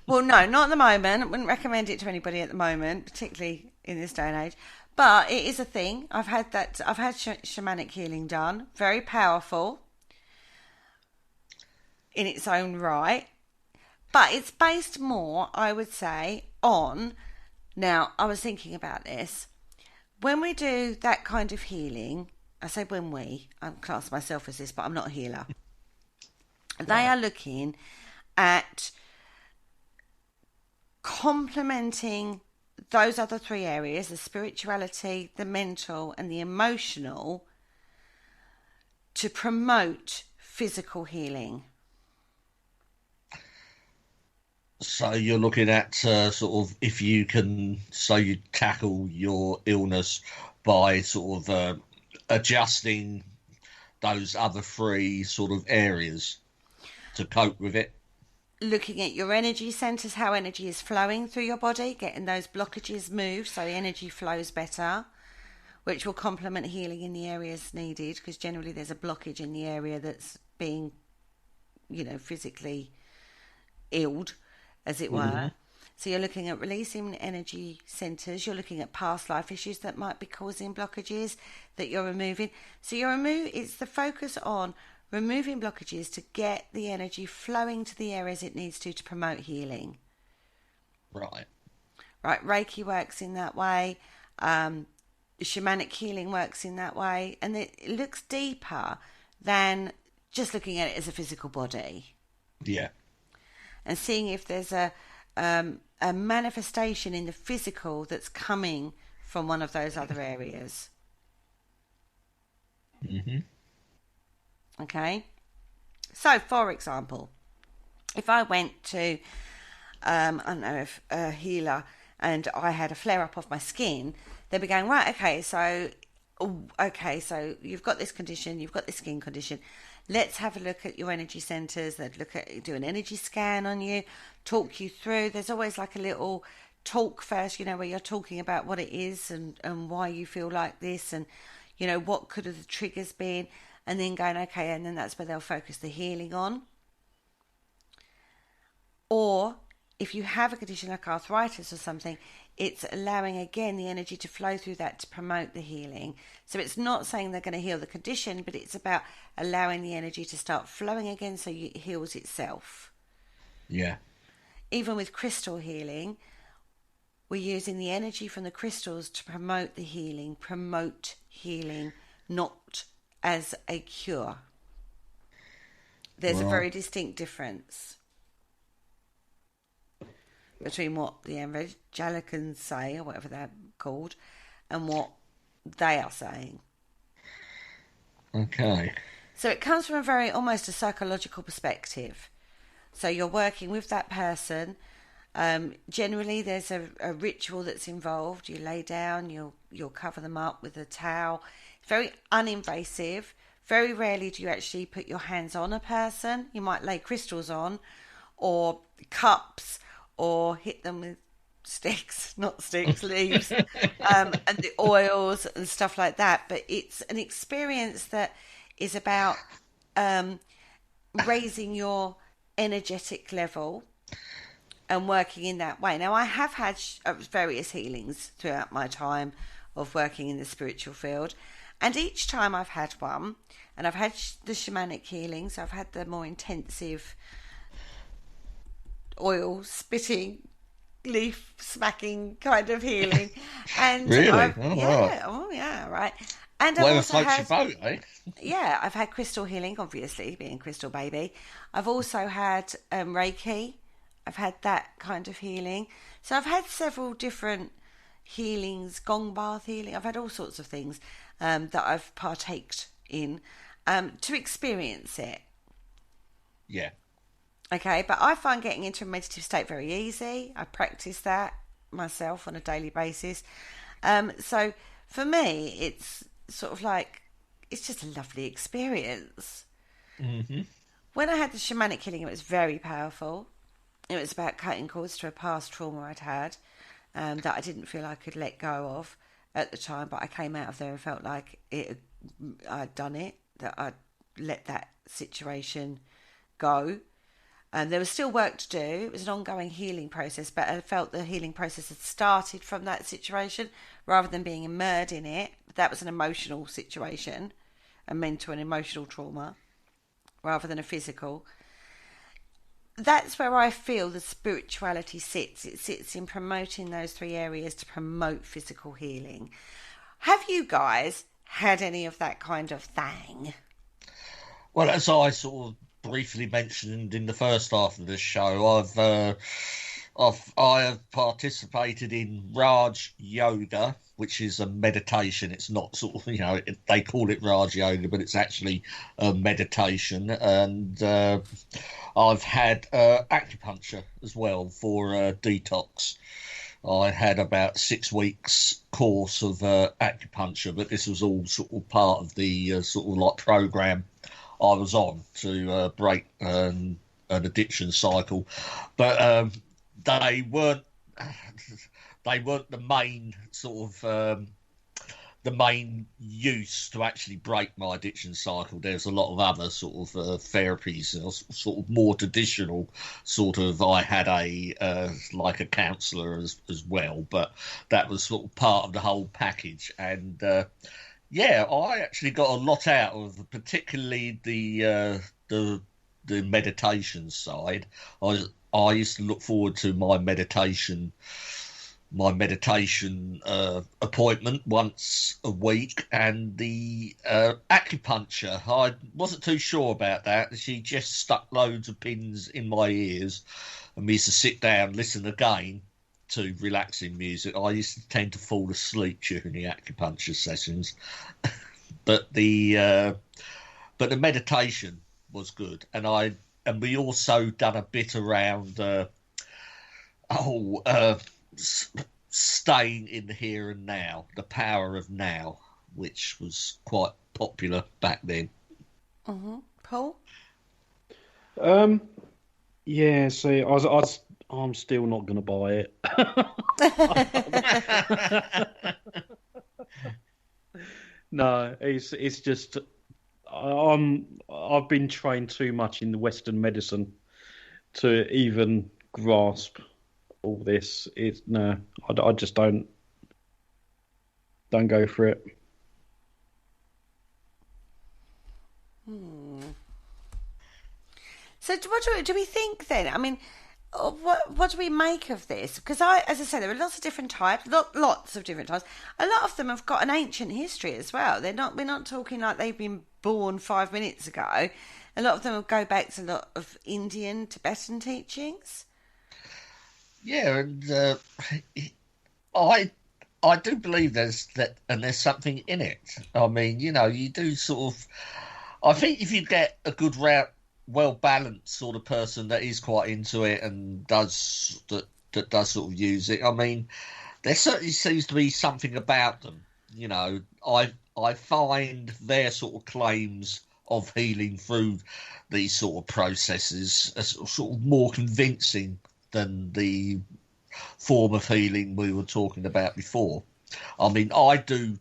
Speaker 2: Well, no, not at the moment. I wouldn't recommend it to anybody at the moment, particularly in this day and age. But it is a thing. I've had shamanic healing done. Very powerful in its own right. But it's based more, I would say, on... Now, I was thinking about this. When we do that kind of healing, I say I class myself as this, but I'm not a healer. Right. They are looking at complementing those other three areas, the spirituality, the mental, and the emotional, to promote physical healing.
Speaker 3: So you're looking at sort of if you can, so you tackle your illness by sort of adjusting those other three sort of areas to cope with it.
Speaker 2: Looking at your energy centers, how energy is flowing through your body, getting those blockages moved so energy flows better, which will complement healing in the areas needed, because generally there's a blockage in the area that's being, physically illed, as it were. Mm-hmm. So you're looking at releasing energy centers. You're looking at past life issues that might be causing blockages that you're removing. So it's the focus on removing blockages to get the energy flowing to the areas it needs to promote healing.
Speaker 3: Right.
Speaker 2: Reiki works in that way. Shamanic healing works in that way. And it looks deeper than just looking at it as a physical body.
Speaker 3: Yeah.
Speaker 2: And seeing if there's a manifestation in the physical that's coming from one of those other areas.
Speaker 3: Mm-hmm.
Speaker 2: Okay? So, for example, if I went to, I don't know, if a healer and I had a flare-up of my skin, they'd be going, right, so you've got this condition, you've got this skin condition. Let's have a look at your energy centers. They'd do an energy scan on you, talk you through. There's always like a little talk first, where you're talking about what it is and why you feel like this and, what could have the triggers been, and then going, okay, and then that's where they'll focus the healing on. Or if you have a condition like arthritis or something, it's allowing, again, the energy to flow through that to promote the healing. So it's not saying they're going to heal the condition, but it's about allowing the energy to start flowing again so it heals itself.
Speaker 3: Yeah.
Speaker 2: Even with crystal healing, we're using the energy from the crystals to promote healing, not as a cure. There's a
Speaker 3: Right.
Speaker 2: very distinct difference between what the evangelicals say, or whatever they're called, and what they are saying.
Speaker 3: Okay.
Speaker 2: So it comes from a very, almost a psychological perspective. So you're working with that person. Generally, there's a ritual that's involved. You lay down, you'll cover them up with a towel. It's very uninvasive. Very rarely do you actually put your hands on a person. You might lay crystals on, or cups, or hit them with sticks, not sticks, leaves, and the oils and stuff like that. But it's an experience that is about raising your energetic level and working in that way. Now, I have had various healings throughout my time of working in the spiritual field, and each time I've had one, and I've had the shamanic healings, I've had the more intensive oil spitting, leaf smacking kind of healing, and
Speaker 3: Really?
Speaker 2: I've,
Speaker 3: Oh,
Speaker 2: yeah,
Speaker 3: right.
Speaker 2: oh yeah, right. And I've
Speaker 3: Whatever
Speaker 2: also
Speaker 3: floats your
Speaker 2: had,
Speaker 3: boat, eh?
Speaker 2: yeah, I've had crystal healing, obviously, being crystal baby. I've also had Reiki. I've had that kind of healing. So I've had several different healings, gong bath healing. I've had all sorts of things that I've partaked in to experience it.
Speaker 3: Yeah.
Speaker 2: Okay, but I find getting into a meditative state very easy. I practice that myself on a daily basis. So for me, it's sort of like, it's just a lovely experience.
Speaker 3: Mm-hmm.
Speaker 2: When I had the shamanic healing, it was very powerful. It was about cutting cords to a past trauma I'd had that I didn't feel I could let go of at the time, but I came out of there and felt like I'd done it, that I'd let that situation go. There was still work to do. It was an ongoing healing process, but I felt the healing process had started from that situation rather than being immersed in it. That was an emotional situation, a mental and emotional trauma, rather than a physical. That's where I feel the spirituality sits. It sits in promoting those three areas to promote physical healing. Have you guys had any of that kind of thing?
Speaker 3: Well, as I sort of briefly mentioned in the first half of this show, I have participated in Raj Yoga, which is a meditation. It's not sort of, they call it Raj Yoga, but it's actually a meditation. And I've had acupuncture as well for detox. I had about 6 weeks course of acupuncture, but this was all sort of part of the sort of like program I was on to break an addiction cycle. But they weren't the main sort of the main use to actually break my addiction cycle. There's a lot of other sort of therapies, sort of more traditional sort of. I had like a counsellor as well, but that was sort of part of the whole package. And yeah, I actually got a lot out of particularly the meditation side. I used to look forward to my meditation appointment once a week, and the acupuncture, I wasn't too sure about that. She just stuck loads of pins in my ears, and we used to sit down, listen again to relaxing music. I used to tend to fall asleep during the acupuncture sessions, but the meditation was good, and we also done a bit around staying in the here and now, the power of now, which was quite popular back then.
Speaker 2: Mm-hmm. Paul?
Speaker 1: Yeah, see, I'm still not going to buy it. No, it's just I've been trained too much in the Western medicine to even grasp all this. I just don't go for it.
Speaker 2: So what do we think then? I mean, what do we make of this? Because as I said, there are lots of different types, lots of different types. A lot of them have got an ancient history as well. We're not talking like they've been born 5 minutes ago. a lot of them will go back to a lot of Indian, Tibetan teachings.
Speaker 3: Yeah, and I do believe there's something in it. I mean, you do sort of. I think if you get a good well balanced sort of person that is quite into it and does sort of use it. I mean, there certainly seems to be something about them. I find their sort of claims of healing through these sort of processes are sort of more convincing than the form of healing we were talking about before. I mean, I do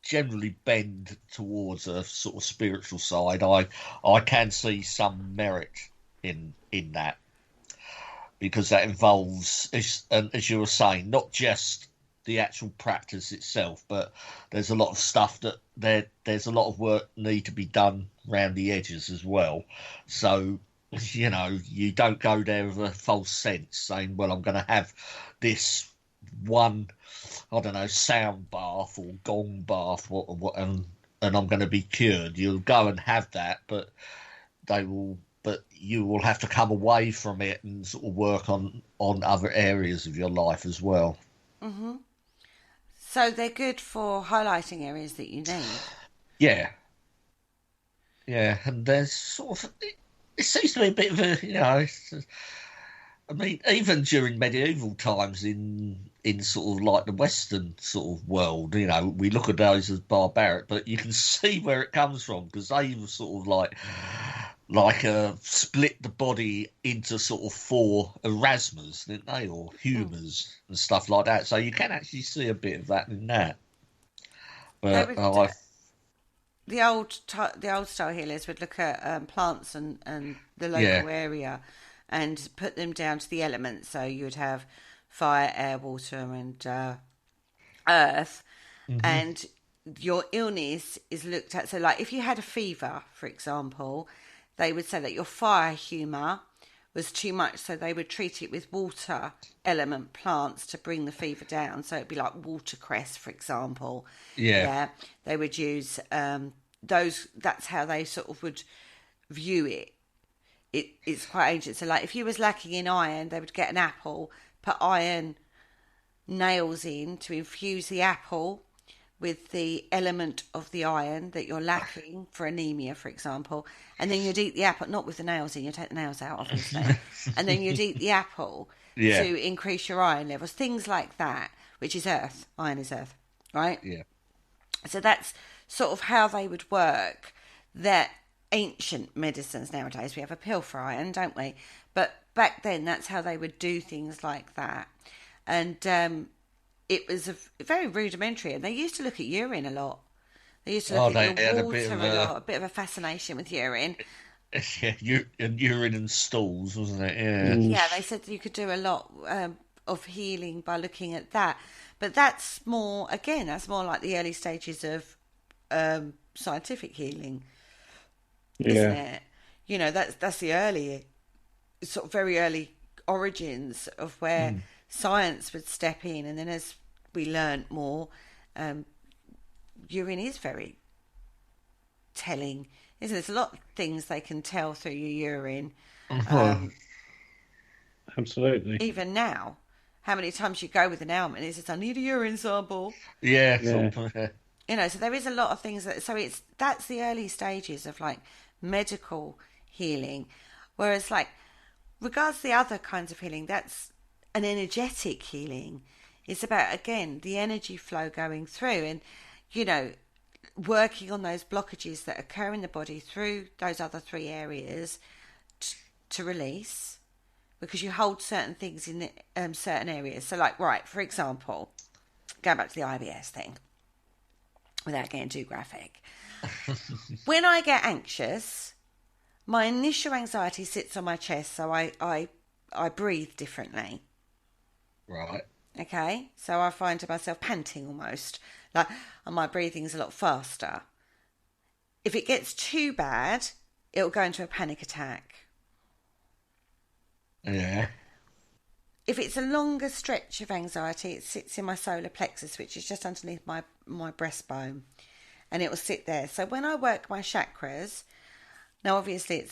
Speaker 3: generally bend towards a sort of spiritual side. I can see some merit in that, because that involves, as you were saying, not just the actual practice itself, but there's a lot of stuff there's a lot of work need to be done around the edges as well. So, you don't go there with a false sense saying, well, I'm going to have this one, I don't know, sound bath or gong bath, and I'm going to be cured. You'll go and have that, but you will have to come away from it and sort of work on other areas of your life as well.
Speaker 2: Mm-hmm. So they're good for highlighting areas that you need.
Speaker 3: Yeah. Yeah, and there's sort of, it seems to be a bit of a, I mean, even during medieval times in sort of like the Western sort of world, we look at those as barbaric, but you can see where it comes from, because they were sort of like split the body into sort of 4 erasmas, didn't they, or humours and stuff like that. So you can actually see a bit of that in that. But
Speaker 2: the old style healers would look at plants and the local area and put them down to the elements. So you would have fire, air, water, and earth, and your illness is looked at. So, like, if you had a fever, for example, they would say that your fire humour was too much, so they would treat it with water element plants to bring the fever down. So it'd be like watercress, for example. Yeah. They would use those. That's how they sort of would view it. It's quite ancient. So, like, if you was lacking in iron, they would get an apple, put iron nails in to infuse the apple with the element of the iron that you're lacking for anemia, for example, and then you'd eat the apple, not with the nails in, you take the nails out, obviously, and then you'd eat the apple to increase your iron levels, things like that, which is earth. Iron is earth, right?
Speaker 3: Yeah.
Speaker 2: So that's sort of how they would work. That ancient medicines nowadays, we have a pill for iron, don't we? But back then, that's how they would do things like that. And it was very rudimentary, and they used to look at urine a lot. They used to look at your water a lot, a bit of a fascination with urine.
Speaker 3: Yeah, and urine and stools, wasn't it? Yeah.
Speaker 2: Yeah, they said you could do a lot of healing by looking at that. But that's more like the early stages of scientific healing, isn't it? That's the early, sort of very early origins of where science would step in, and then as we learnt more, urine is very telling, isn't it? There's a lot of things they can tell through your urine.
Speaker 1: Absolutely.
Speaker 2: Even now, how many times you go with an ailment, it says, I need a urine sample.
Speaker 3: Yeah.
Speaker 2: So there is a lot of things that's the early stages of like medical healing, whereas like regards to the other kinds of healing, that's an energetic healing. It's about, again, the energy flow going through and, working on those blockages that occur in the body through those other 3 areas to release, because you hold certain things in certain areas. So, like, right, for example, going back to the IBS thing, without getting too graphic. When I get anxious, my initial anxiety sits on my chest, so I breathe differently.
Speaker 3: Right.
Speaker 2: Okay, so I find myself panting almost, and my breathing's a lot faster. If it gets too bad, it'll go into a panic attack.
Speaker 3: Yeah.
Speaker 2: If it's a longer stretch of anxiety, it sits in my solar plexus, which is just underneath my breastbone, and it will sit there. So when I work my chakras, Now, obviously,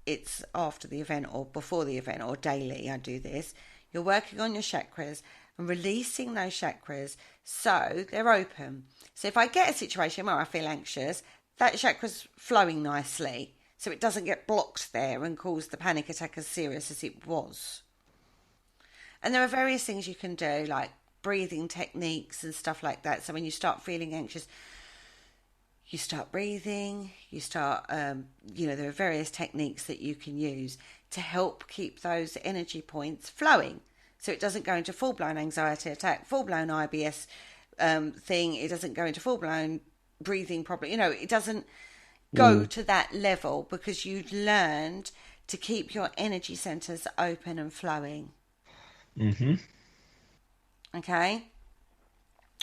Speaker 2: it's after the event or before the event or daily. I do this. You're working on your chakras and releasing those chakras so they're open. So if I get a situation where I feel anxious, that chakra's flowing nicely, so it doesn't get blocked there and cause the panic attack as serious as it was. And there are various things you can do, like breathing techniques and stuff like that. So when you start feeling anxious, you start breathing, you start, there are various techniques that you can use to help keep those energy points flowing. So it doesn't go into full-blown anxiety attack, full-blown IBS thing. It doesn't go into full-blown breathing problem. It doesn't go to that level because you've learned to keep your energy centers open and flowing.
Speaker 3: Mm-hmm.
Speaker 2: Okay?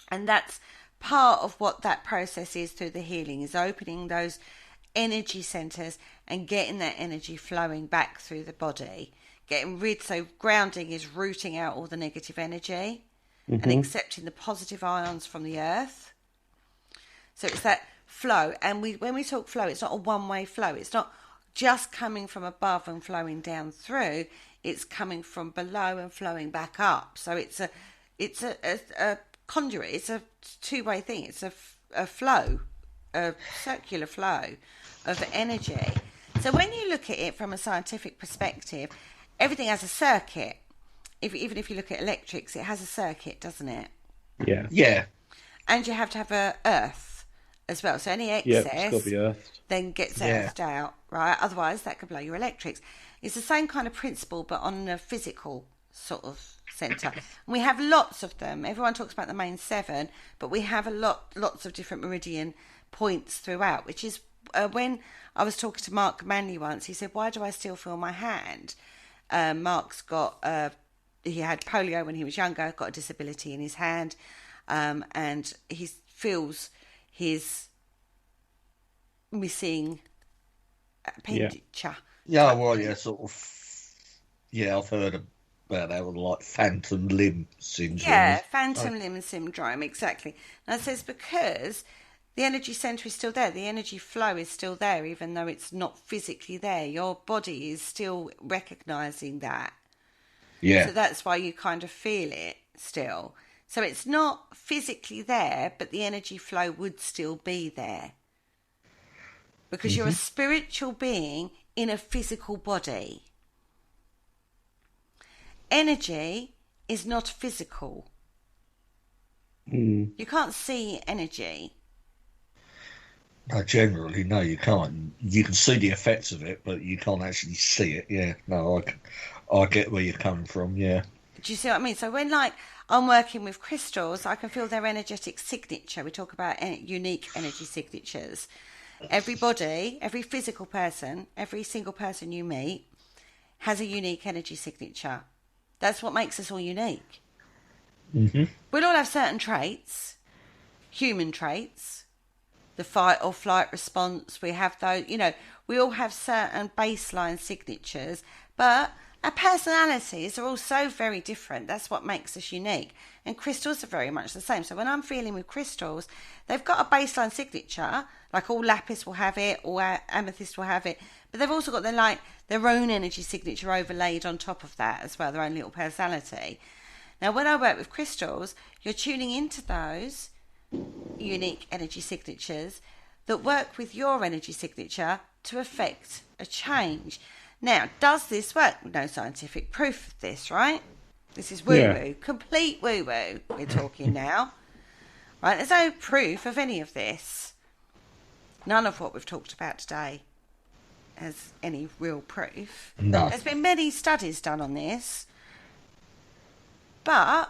Speaker 2: And that's part of what that process is through the healing, is opening those energy centers and getting that energy flowing back through the body. So grounding is rooting out all the negative energy and accepting the positive ions from the earth. So it's that flow. And when we talk flow, it's not a one-way flow. It's not just coming from above and flowing down through. It's coming from below and flowing back up. So it's a conduit. It's a two-way thing. It's a flow, a circular flow of energy. So when you look at it from a scientific perspective, everything has a circuit. Even if you look at electrics, it has a circuit, doesn't it?
Speaker 1: Yeah.
Speaker 3: Yeah.
Speaker 2: And you have to have a earth as well. So any
Speaker 1: Yeah, it's
Speaker 2: excess
Speaker 1: got to be earthed.
Speaker 2: then gets earthed out, right? Otherwise, that could blow your electrics. It's the same kind of principle, but on a physical sort of centre. And we have lots of them. Everyone talks about the main 7, but we have lots of different meridian points throughout, which is when I was talking to Mark Manley once, he said, why do I still feel my hand? Mark's got, he had polio when he was younger, got a disability in his hand, and he feels his missing appendage.
Speaker 3: Yeah, well, yeah, sort of. Yeah, I've heard about that with like phantom limb syndrome.
Speaker 2: Yeah, phantom limb syndrome, exactly. And it says because the energy centre is still there, the energy flow is still there, even though it's not physically there. Your body is still recognising that.
Speaker 3: Yeah.
Speaker 2: So that's why you kind of feel it still. So it's not physically there, but the energy flow would still be there. Because you're a spiritual being in a physical body. Energy is not physical. You can't see energy.
Speaker 3: No, generally, no, you can't. You can see the effects of it, but you can't actually see it. Yeah, no, I get where you're coming from. Yeah.
Speaker 2: Do you see what I mean? So when I'm working with crystals, I can feel their energetic signature. We talk about unique energy signatures. Everybody, every physical person, every single person you meet has a unique energy signature. That's what makes us all unique. We'll all have certain traits, human traits, the fight or flight response. We have those, we all have certain baseline signatures, but our personalities are all so very different. That's what makes us unique. And crystals are very much the same. So when I'm feeling with crystals, they've got a baseline signature, like all lapis will have it, all amethyst will have it, but they've also got their own energy signature overlaid on top of that as well, their own little personality. Now, when I work with crystals, you're tuning into those unique energy signatures that work with your energy signature to affect a change. Now, does this work? No scientific proof of this, right? This is woo-woo, complete woo-woo we're talking now. Right, there's no proof of any of this. None of what we've talked about today has any real proof.
Speaker 3: No.
Speaker 2: There's been many studies done on this, but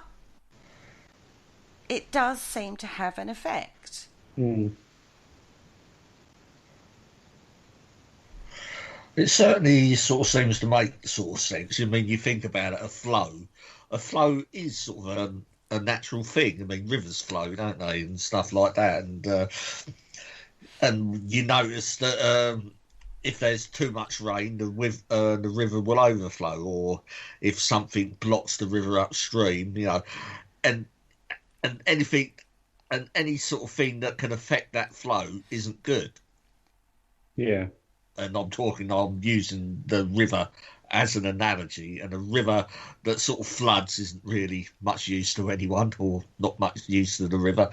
Speaker 2: it does seem to have an effect.
Speaker 3: It certainly sort of seems to make sort of sense. I mean, you think about it, a flow is sort of a natural thing. I mean, rivers flow, don't they, and stuff like that. And you notice that if there's too much rain, the river will overflow, or if something blocks the river upstream, and anything and any sort of thing that can affect that flow isn't good.
Speaker 1: Yeah.
Speaker 3: and I'm using the river as an analogy, and a river that sort of floods isn't really much use to anyone, or not much use to the river,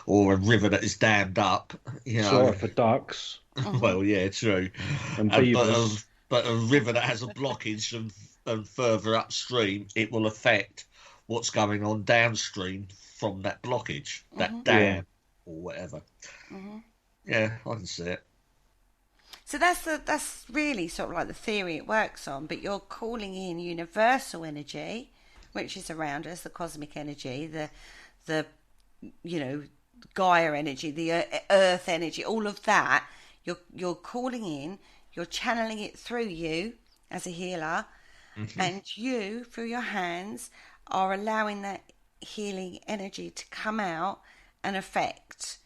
Speaker 3: or a river that is dammed up,
Speaker 1: Sorry for ducks
Speaker 3: Well, yeah, true.
Speaker 1: and
Speaker 3: But
Speaker 1: beavers.
Speaker 3: but a river that has a blockage and further upstream, it will affect what's going on downstream from that blockage, that dam or whatever. Yeah, I can see it.
Speaker 2: So that's really sort of like the theory it works on, but you're calling in universal energy, which is around us, the cosmic energy, the Gaia energy, the earth energy, all of that. You're calling in, you're channeling it through you as a healer, and you, through your hands, are allowing that healing energy to come out and affect.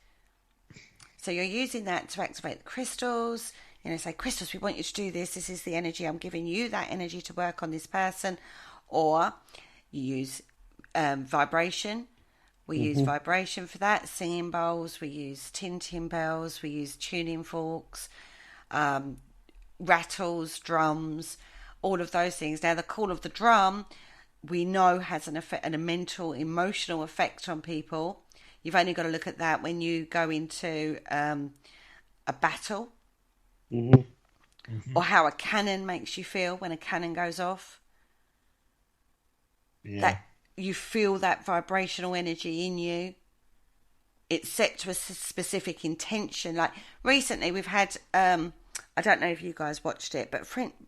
Speaker 2: So you're using that to activate the crystals. Say, crystals, we want you to do this. This is the energy. I'm giving you that energy to work on this person. Or you use vibration. We use vibration for that. Singing bowls. We use tin bells. We use tuning forks, rattles, drums, all of those things. Now, the call of the drum, we know has an effect, and a mental, emotional effect on people. You've only got to look at that when you go into a battle, or how a cannon makes you feel when a cannon goes off.
Speaker 3: Yeah.
Speaker 2: That you feel that vibrational energy in you. It's set to a specific intention. Like recently, we've had I don't know if you guys watched it, but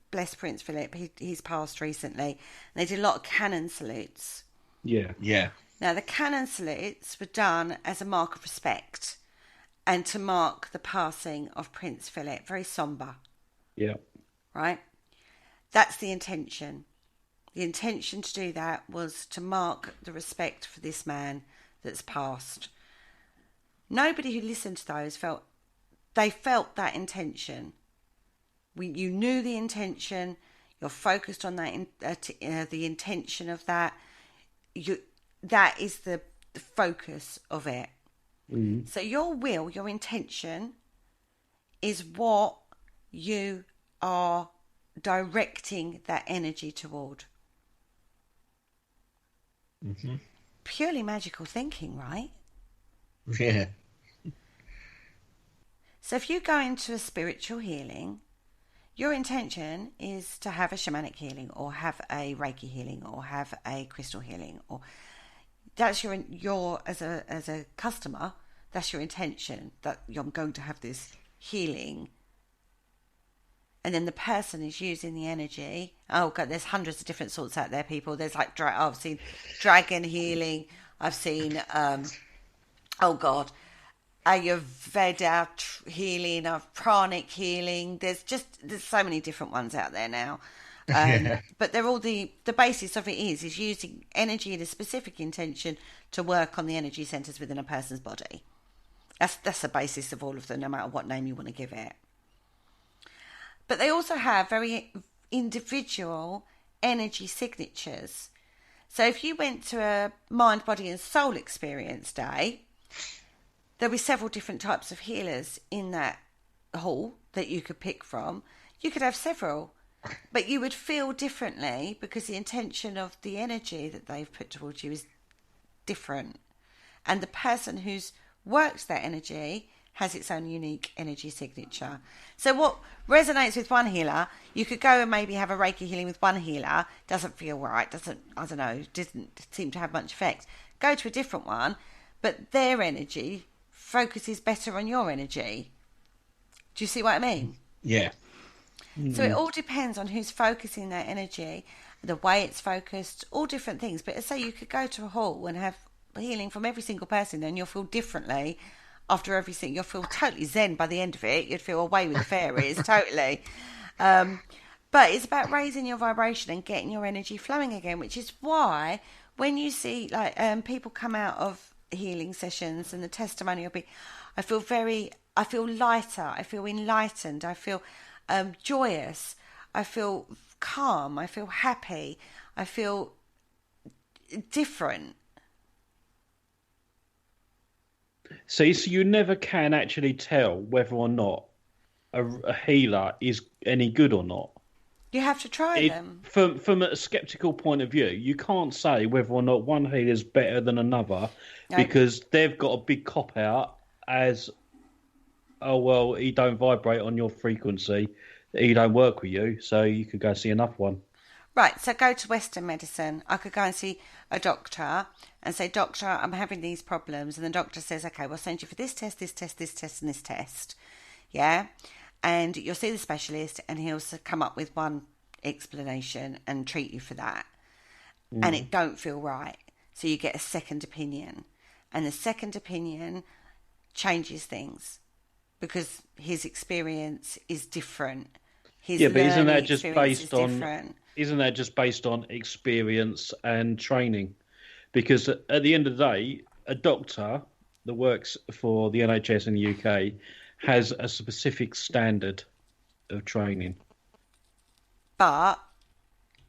Speaker 2: bless Prince Philip, he's passed recently, and they did a lot of cannon salutes.
Speaker 3: Yeah.
Speaker 2: Now, the cannon salutes were done as a mark of respect and to mark the passing of Prince Philip. Very sombre.
Speaker 1: Yeah.
Speaker 2: Right? That's the intention. The intention to do that was to mark the respect for this man that's passed. Nobody who listened to those felt that intention. You knew the intention. You're focused on that, the intention of that. That is the focus of it. So your will, your intention, is what you are directing that energy toward. Purely magical thinking, right?
Speaker 3: Yeah.
Speaker 2: So if you go into a spiritual healing, your intention is to have a shamanic healing, or have a Reiki healing, or have a crystal healing, or that's your as a customer, that's your intention, that you're going to have this healing. And then the person is using the energy. Oh God, there's hundreds of different sorts out there, people. There's like I've seen dragon healing. I've seen Ayurveda healing, pranic healing. There's so many different ones out there now. But they're all the basis of it is using energy in a specific intention to work on the energy centers within a person's body. That's the basis of all of them, no matter what name you want to give it. But they also have very individual energy signatures. So if you went to a mind, body and soul experience day, there'll be several different types of healers in that hall that you could pick from. You could have several, but you would feel differently because the intention of the energy that they've put towards you is different. And the person who's worked that energy has its own unique energy signature. So what resonates with one healer, you could go and maybe have a Reiki healing with one healer, doesn't feel right, didn't seem to have much effect. Go to a different one, but their energy focuses better on your energy. Do you see what I mean?
Speaker 3: Yeah.
Speaker 2: So it all depends on who's focusing their energy, the way it's focused, all different things. But say you could go to a hall and have healing from every single person, then you'll feel differently after everything. You'll feel totally zen by the end of it. You'd feel away with the fairies, totally. But it's about raising your vibration and getting your energy flowing again, which is why when you see people come out of healing sessions and the testimony will be, I feel lighter, I feel enlightened, I feel joyous, I feel calm, I feel happy, I feel different.
Speaker 1: So you never can actually tell whether or not a healer is any good or not.
Speaker 2: You have to try them.
Speaker 1: From a skeptical point of view, you can't say whether or not one healer is better than another because they've got a big cop out as, oh, well, he don't vibrate on your frequency. He don't work with you, so you could go see another one.
Speaker 2: Right, so go to Western medicine. I could go and see a doctor and say, Doctor, I'm having these problems. And the doctor says, okay, we'll send you for this test, this test, this test, and this test. Yeah? And you'll see the specialist and he'll come up with one explanation and treat you for that. And it don't feel right. So you get a second opinion. And the second opinion changes things because his experience is different.
Speaker 1: But isn't that just based on... Isn't that just based on experience and training? Because at the end of the day, a doctor that works for the NHS in the UK has a specific standard of training.
Speaker 2: But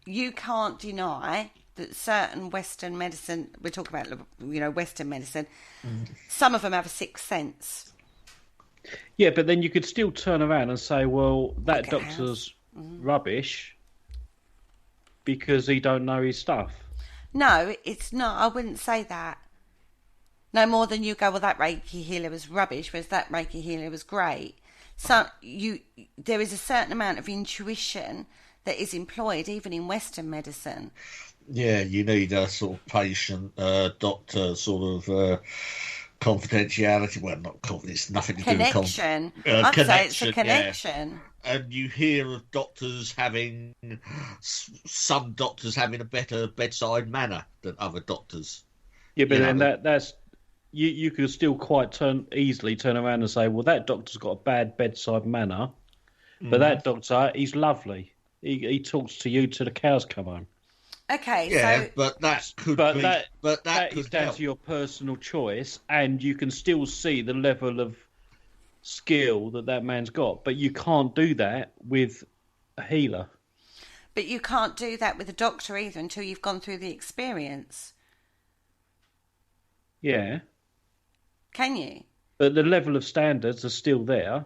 Speaker 2: you can't deny that certain Western medicine, we're talking about, Western medicine, some of them have a sixth sense.
Speaker 1: Yeah, but then you could still turn around and say, well, that doctor's rubbish because he don't know his stuff.
Speaker 2: No, it's not. I wouldn't say that. No more than you go, well, that Reiki healer was rubbish, whereas that Reiki healer was great. So there is a certain amount of intuition that is employed even in Western medicine.
Speaker 3: Yeah, you need a sort of patient, doctor sort of confidentiality. Well, not confidence, nothing to
Speaker 2: connection.
Speaker 3: Do with
Speaker 2: I'd say it's a connection.
Speaker 3: Yeah. And you hear of doctors having, some doctors having a better bedside manner than other doctors.
Speaker 1: Yeah, but then that's you could still quite easily turn around and say, well, that doctor's got a bad bedside manner, but that doctor, he's lovely. He talks to you till the cows come home.
Speaker 2: Okay,
Speaker 3: yeah,
Speaker 2: so
Speaker 3: but that could
Speaker 1: be.
Speaker 3: But
Speaker 1: that is down to your personal choice, and you can still see the level of skill that man's got. But you can't do that with a healer.
Speaker 2: But you can't do that with a doctor either until you've gone through the experience.
Speaker 1: Yeah.
Speaker 2: Can you?
Speaker 1: But the level of standards are still there.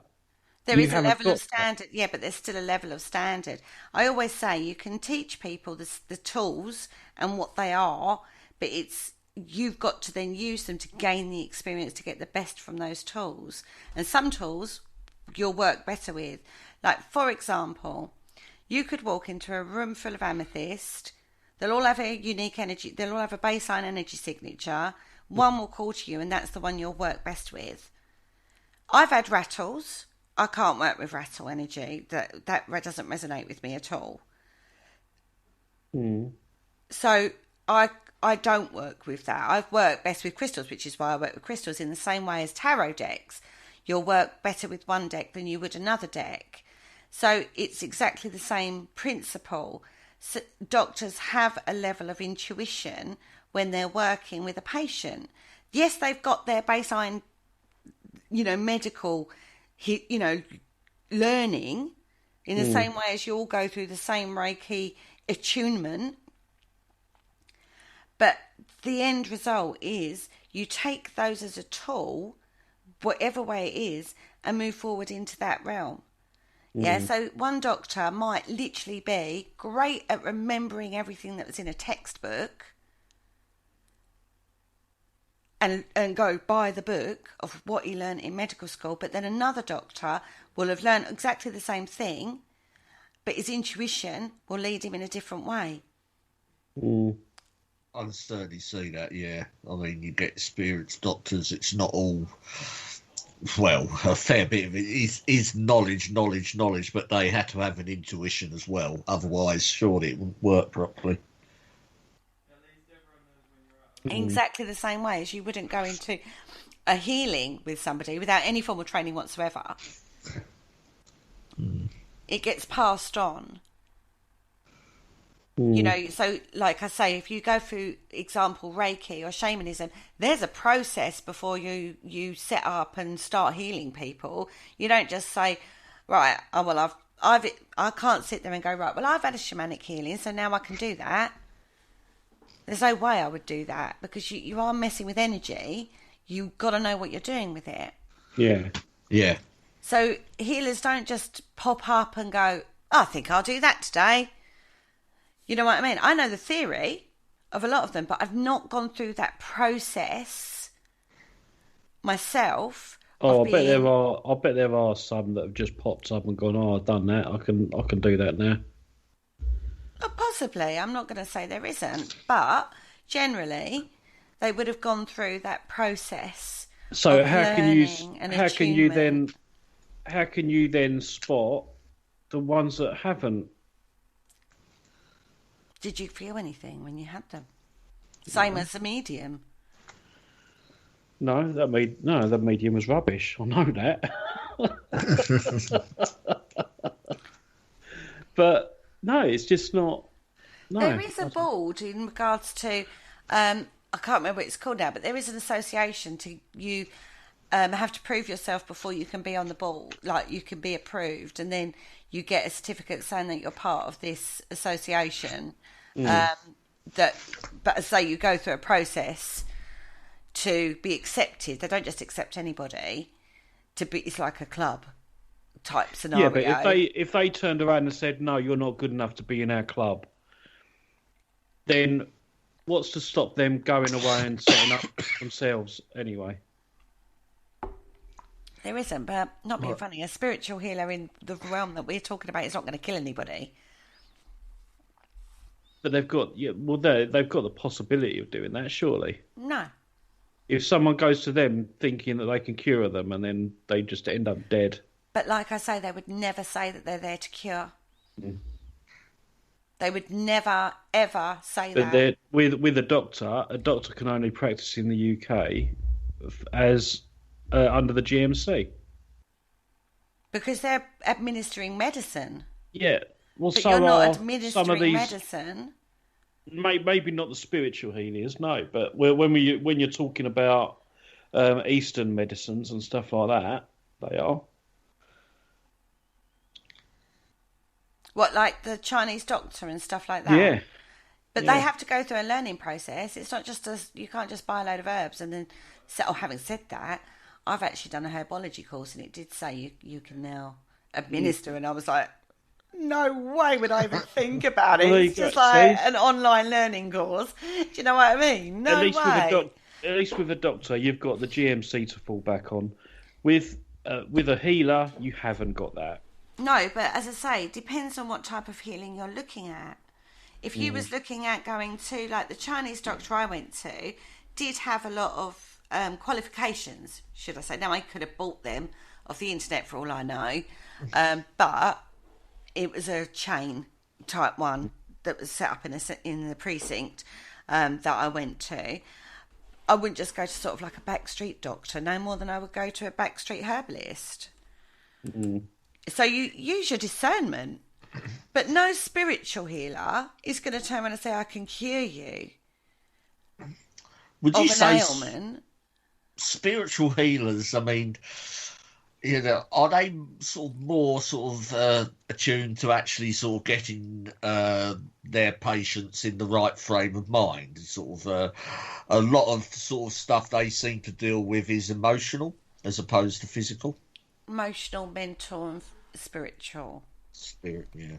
Speaker 2: There is a level of standard, yeah, but there's still a level of standard. I always say you can teach people the tools and what they are, but you've got to then use them to gain the experience to get the best from those tools. And some tools you'll work better with. Like, for example, you could walk into a room full of amethyst. They'll all have a unique energy. They'll all have a baseline energy signature. One will call to you, and that's the one you'll work best with. I've had rattles. I can't work with rattle energy. That doesn't resonate with me at all. So I don't work with that. I've worked best with crystals, which is why I work with crystals in the same way as tarot decks. You'll work better with one deck than you would another deck. So it's exactly the same principle. So doctors have a level of intuition when they're working with a patient. Yes, they've got their baseline, medical learning in the same way as you all go through the same Reiki attunement. But the end result is you take those as a tool, whatever way it is, and move forward into that realm. Yeah, so one doctor might literally be great at remembering everything that was in a textbook and go by the book of what he learned in medical school, but then another doctor will have learned exactly the same thing, but his intuition will lead him in a different way.
Speaker 3: I can certainly see that, yeah. I mean, you get experienced doctors, it's not all... Well, a fair bit of it is knowledge, but they had to have an intuition as well. Otherwise, surely it wouldn't work properly.
Speaker 2: Exactly the same way as you wouldn't go into a healing with somebody without any form of training whatsoever. It gets passed on. So like I say, if you go through, example, Reiki or shamanism, there's a process before you set up and start healing people. You don't just say, right, I can't sit there and go, right, well, I've had a shamanic healing, so now I can do that. There's no way I would do that because you are messing with energy. You've got to know what you're doing with it.
Speaker 1: Yeah.
Speaker 3: Yeah.
Speaker 2: So healers don't just pop up and go, oh, I think I'll do that today. You know what I mean? I know the theory of a lot of them, but I've not gone through that process myself.
Speaker 1: Oh, I bet there are some that have just popped up and gone, oh, I've done that. I can do that now.
Speaker 2: Oh, possibly. I'm not going to say there isn't, but generally they would have gone through that process.
Speaker 1: So
Speaker 2: of learning and
Speaker 1: how can you
Speaker 2: attunement.
Speaker 1: then spot the ones that haven't?
Speaker 2: Did you feel anything when you had them? Same as the medium.
Speaker 1: No, the medium was rubbish. I know that. But no, it's just not. No,
Speaker 2: There is a board in regards to, I can't remember what it's called now, but there is an association to you have to prove yourself before you can be on the board. Like you can be approved, and then you get a certificate saying that you're part of this association. But as I say, you go through a process to be accepted. They don't just accept anybody. It's like a club type scenario.
Speaker 1: Yeah, but if they turned around and said, no, you're not good enough to be in our club, then what's to stop them going away and setting up themselves anyway?
Speaker 2: There isn't, but not being funny, a spiritual healer in the realm that we're talking about is not going to kill anybody.
Speaker 1: But they've got they've got the possibility of doing that, surely.
Speaker 2: No.
Speaker 1: If someone goes to them thinking that they can cure them and then they just end up dead.
Speaker 2: But like I say, they would never say that they're there to cure. They would never, ever say that.
Speaker 1: With a doctor can only practice in the UK as under the GMC.
Speaker 2: Because they're administering medicine.
Speaker 1: Yeah. Well,
Speaker 2: But
Speaker 1: so
Speaker 2: you're not
Speaker 1: are
Speaker 2: administering
Speaker 1: some of these,
Speaker 2: medicine.
Speaker 1: maybe not the spiritual healers, no. But when you're talking about Eastern medicines and stuff like that, they are.
Speaker 2: What, like the Chinese doctor and stuff like that?
Speaker 1: Yeah.
Speaker 2: But
Speaker 1: Yeah.
Speaker 2: they have to go through a learning process. It's not just you can't just buy a load of herbs and then having said that, I've actually done a herbology course and it did say you can now administer, and I was like, no way would I even think about it.
Speaker 1: Well,
Speaker 2: It's just like an online learning course. Do you know what I mean? No way.
Speaker 1: At least with a doctor, you've got the GMC to fall back on. With a healer, you haven't got that.
Speaker 2: No, but as I say, it depends on what type of healing you're looking at. If you was looking at going to, like the Chinese doctor I went to, did have a lot of qualifications, should I say. Now, I could have bought them off the internet for all I know, but it was a chain type one that was set up in the precinct that I went to. I wouldn't just go to sort of like a backstreet doctor, no more than I would go to a backstreet herbalist. So you use your discernment, but no spiritual healer is going to turn around and say, I can cure you
Speaker 3: Would
Speaker 2: of
Speaker 3: you
Speaker 2: an
Speaker 3: say
Speaker 2: ailment.
Speaker 3: spiritual healers? I mean, you know, are they sort of more attuned to actually sort of getting their patients in the right frame of mind? Sort of a lot of sort of stuff they seem to deal with is emotional as opposed to physical.
Speaker 2: Emotional, mental, and spiritual.
Speaker 3: Spirit, yeah.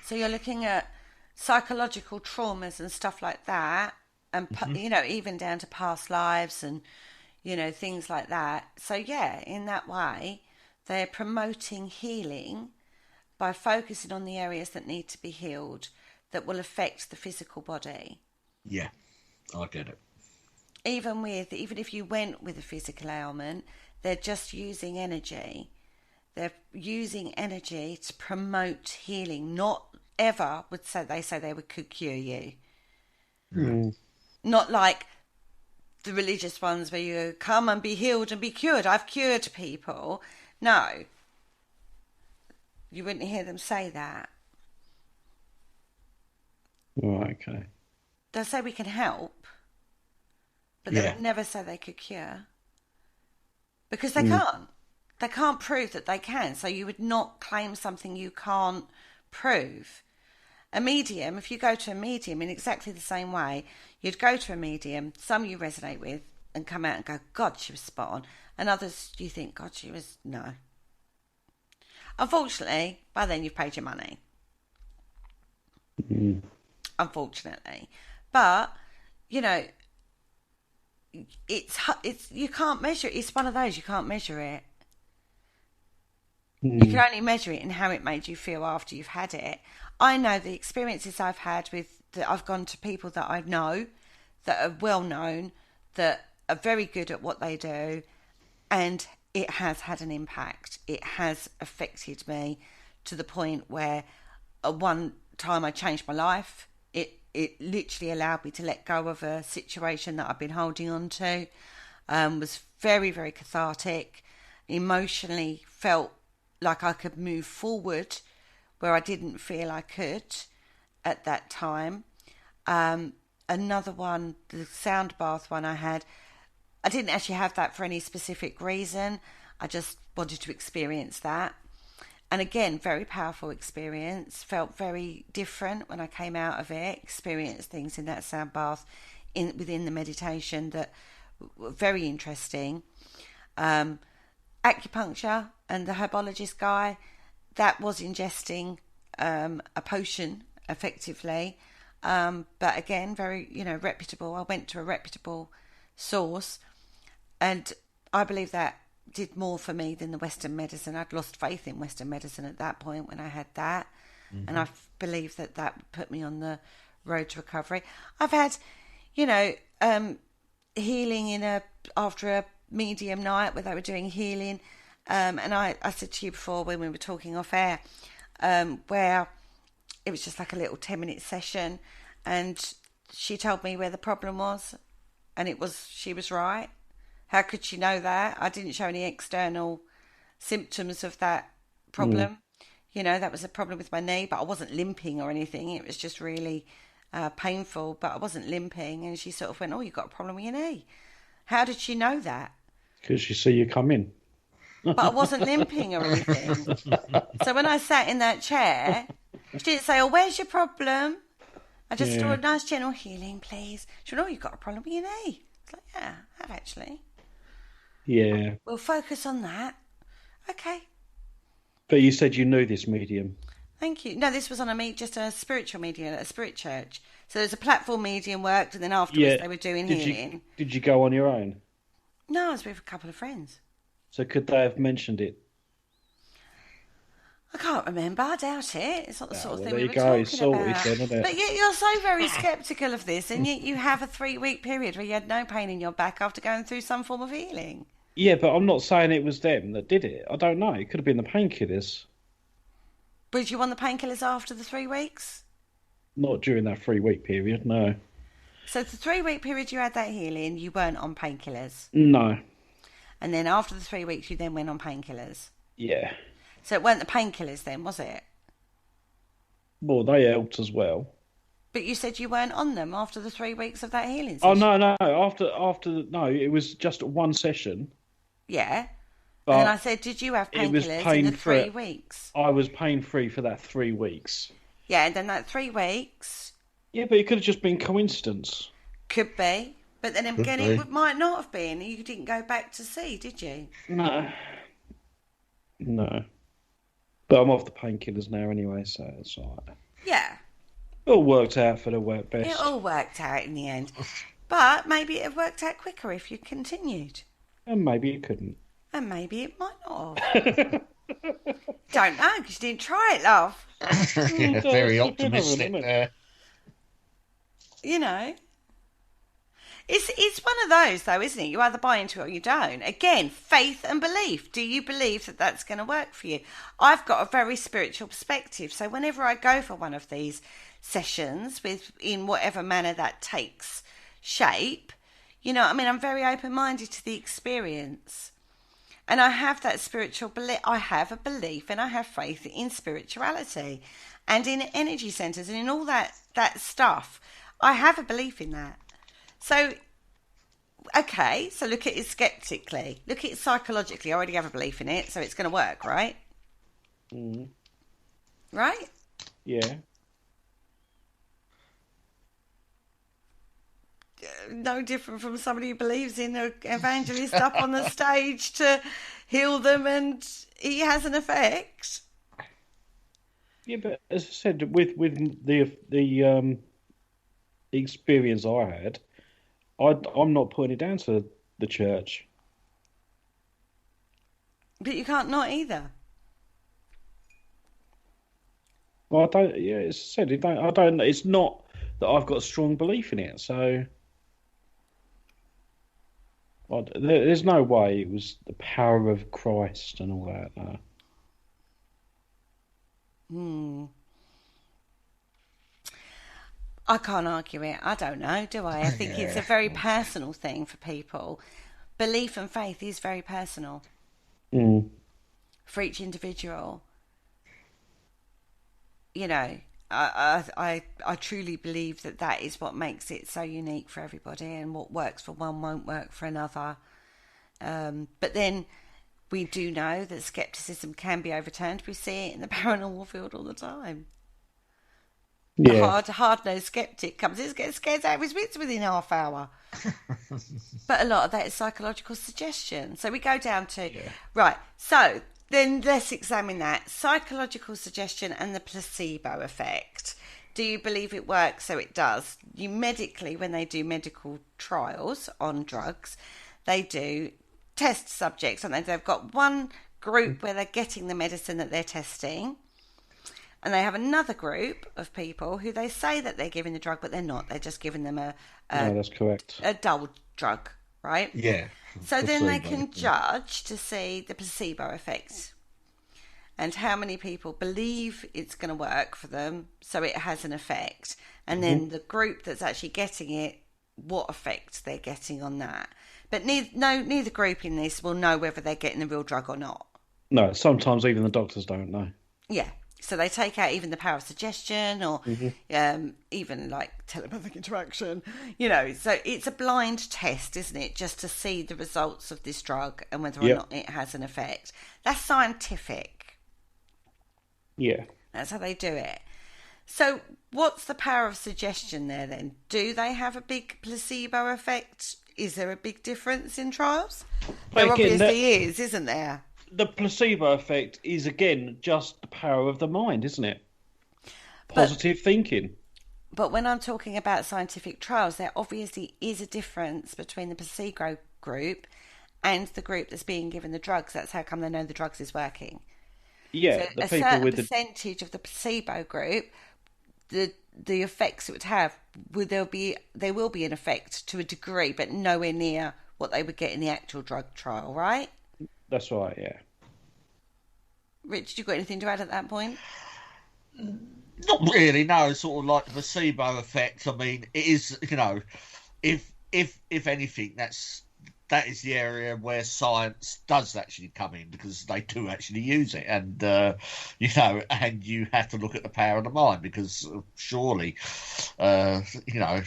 Speaker 2: So you're looking at psychological traumas and stuff like that, and you know, even down to past lives and you know, things like that. So yeah, in that way, they're promoting healing by focusing on the areas that need to be healed that will affect the physical body.
Speaker 3: Yeah, I get it.
Speaker 2: Even if you went with a physical ailment, they're just using energy. They're using energy to promote healing. Not ever would say they could cure you. Not like the religious ones where you come and be healed and be cured. I've cured people. No. You wouldn't hear them say that.
Speaker 1: Right, okay.
Speaker 2: They'll say we can help, but they would never say they could cure. Because they can't. They can't prove that they can. So you would not claim something you can't prove. A medium, if you go to a medium in exactly the same way, you'd go to a medium, some you resonate with and come out and go, God, she was spot on. And others you think, God, she was, no. Unfortunately, by then you've paid your money.
Speaker 1: Mm.
Speaker 2: Unfortunately. But, you know, it's you can't measure it. It's one of those, you can't measure it.
Speaker 1: Mm.
Speaker 2: You can only measure it in how it made you feel after you've had it. I know the experiences I've had that I've gone to people that I know, that are well known, that are very good at what they do, and it has had an impact. It has affected me to the point where one time I changed my life. It literally allowed me to let go of a situation that I've been holding on to. Was very, very cathartic. Emotionally felt like I could move forward where I didn't feel I could at that time. Another one, the sound bath one I had, I didn't actually have that for any specific reason. I just wanted to experience that. And again, very powerful experience. Felt very different when I came out of it. Experienced things in that sound bath within the meditation that were very interesting. Acupuncture and the herbologist guy, that was ingesting a potion effectively. But again, very, reputable. I went to a reputable source, and I believe that did more for me than the Western medicine. I'd lost faith in Western medicine at that point when I had that. Mm-hmm. And I believe that put me on the road to recovery. I've had, healing after a medium night where they were doing healing. And I said to you before when we were talking off air, where it was just like a little 10-minute session, and she told me where the problem was, and she was right. How could she know that? I didn't show any external symptoms of that problem. That was a problem with my knee, but I wasn't limping or anything. It was just really painful, but I wasn't limping. And she sort of went, "Oh, you've got a problem with your knee." How did she know that?
Speaker 1: Because she saw you come in.
Speaker 2: But I wasn't limping or anything. So when I sat in that chair, she didn't say, "Oh, where's your problem?" I just saw a nice gentle healing, please. She went, "Oh, you've got a problem with your knee." It's like, yeah, I have actually.
Speaker 1: Yeah.
Speaker 2: We'll focus on that. Okay.
Speaker 1: But you said you knew this medium.
Speaker 2: Thank you. No, this was on just a spiritual medium at a spirit church. So there's a platform medium worked, and then afterwards they were doing healing.
Speaker 1: Did you go on your own?
Speaker 2: No, I was with a couple of friends.
Speaker 1: So could they have mentioned it?
Speaker 2: I can't remember. I doubt it. It's not the sort of thing we were
Speaker 1: talking
Speaker 2: about.
Speaker 1: Then, isn't it?
Speaker 2: But yet you're so very sceptical of this, and yet you have a 3-week period where you had no pain in your back after going through some form of healing.
Speaker 1: Yeah, but I'm not saying it was them that did it. I don't know. It could have been the painkillers.
Speaker 2: But you on the painkillers after the 3 weeks?
Speaker 1: Not during that 3-week period, no.
Speaker 2: So the 3-week period you had that healing, you weren't on painkillers?
Speaker 1: No.
Speaker 2: And then after the 3 weeks, you then went on painkillers?
Speaker 1: Yeah.
Speaker 2: So it weren't the painkillers then, was it?
Speaker 1: Well, they helped as well.
Speaker 2: But you said you weren't on them after the 3 weeks of that healing session.
Speaker 1: Oh, no. No, it was just one session.
Speaker 2: Yeah. And then I said, did you have painkillers in the 3 weeks?
Speaker 1: I was pain-free for that 3 weeks.
Speaker 2: Yeah, and then that 3 weeks...
Speaker 1: Yeah, but it could have just been coincidence.
Speaker 2: Could be. But then again, it might not have been. You didn't go back to see, did you?
Speaker 1: No. But I'm off the painkillers now anyway, so it's all right.
Speaker 2: Yeah.
Speaker 1: It all worked out for the work best.
Speaker 2: It all worked out in the end. But maybe it would have worked out quicker if you continued.
Speaker 1: And maybe it couldn't.
Speaker 2: And maybe it might not have. Don't know, because you didn't try it, love.
Speaker 3: Yeah, very optimistic there.
Speaker 2: It's one of those, though, isn't it? You either buy into it or you don't. Again, faith and belief. Do you believe that that's going to work for you? I've got a very spiritual perspective, so whenever I go for one of these sessions, in whatever manner that takes shape, I'm very open-minded to the experience. And I have that spiritual belief. I have a belief and I have faith in spirituality and in energy centres and in all that stuff. I have a belief in that. So, okay, so look at it skeptically. Look at it psychologically. I already have a belief in it, so it's going to work, right?
Speaker 1: Mm.
Speaker 2: Right?
Speaker 1: Yeah.
Speaker 2: No different from somebody who believes in an evangelist up on the stage to heal them and he has an effect.
Speaker 1: Yeah, but as I said, with the experience I had, I'm not putting it down to the church.
Speaker 2: But you can't not either.
Speaker 1: Well, I don't. Yeah, as I said, it don't. I don't. It's not that I've got a strong belief in it. So there's no way it was the power of Christ and all that. No.
Speaker 2: I can't argue it. I don't know, do I? I think it's a very personal thing for people. Belief and faith is very personal
Speaker 1: Mm.
Speaker 2: for each individual. You know, I truly believe that is what makes it so unique for everybody, and what works for one won't work for another. But then we do know that skepticism can be overturned. We see it in the paranormal field all the time.
Speaker 1: Yeah.
Speaker 2: The hard-nosed skeptic comes in, gets scared out of his wits within half hour. But a lot of that is psychological suggestion. So we go down to, right, so then let's examine that. Psychological suggestion and the placebo effect. Do you believe it works? So it does. You medically, when they do medical trials on drugs, they do test subjects, and they've got one group where they're getting the medicine that they're testing. And they have another group of people who they say that they're giving the drug, but they're not. They're just giving them
Speaker 1: No, that's correct.
Speaker 2: a dull drug, right?
Speaker 3: Yeah.
Speaker 2: So then they
Speaker 3: Placebo,
Speaker 2: can judge to see the placebo effect and how many people believe it's going to work for them, so it has an effect. And then the group that's actually getting it, what effect they're getting on that. But neither group in this will know whether they're getting the real drug or not.
Speaker 1: No, sometimes even the doctors don't know.
Speaker 2: Yeah. So they take out even the power of suggestion, or even like telepathic interaction, you know. So it's a blind test, isn't it? Just to see the results of this drug and whether or not it has an effect. That's scientific.
Speaker 1: Yeah.
Speaker 2: That's how they do it. So what's the power of suggestion there then? Do they have a big placebo effect? Is there a big difference in trials? There obviously is, isn't there?
Speaker 1: The placebo effect is, again, just the power of the mind, isn't it? Positive thinking.
Speaker 2: But when I'm talking about scientific trials, there obviously is a difference between the placebo group and the group that's being given the drugs. That's how come they know the drugs is working.
Speaker 1: Yeah,
Speaker 2: so
Speaker 1: the
Speaker 2: a
Speaker 1: people
Speaker 2: certain
Speaker 1: with
Speaker 2: percentage of the placebo group, the effects it would have, there will be an effect to a degree, but nowhere near what they would get in the actual drug trial, right?
Speaker 1: That's right, yeah.
Speaker 2: Rich, you got anything to add at that point?
Speaker 3: Not really, no. Sort of like the placebo effect. I mean, it is, you know, if anything, that is the area where science does actually come in, because they do actually use it, and you know, and you have to look at the power of the mind, because surely, you know,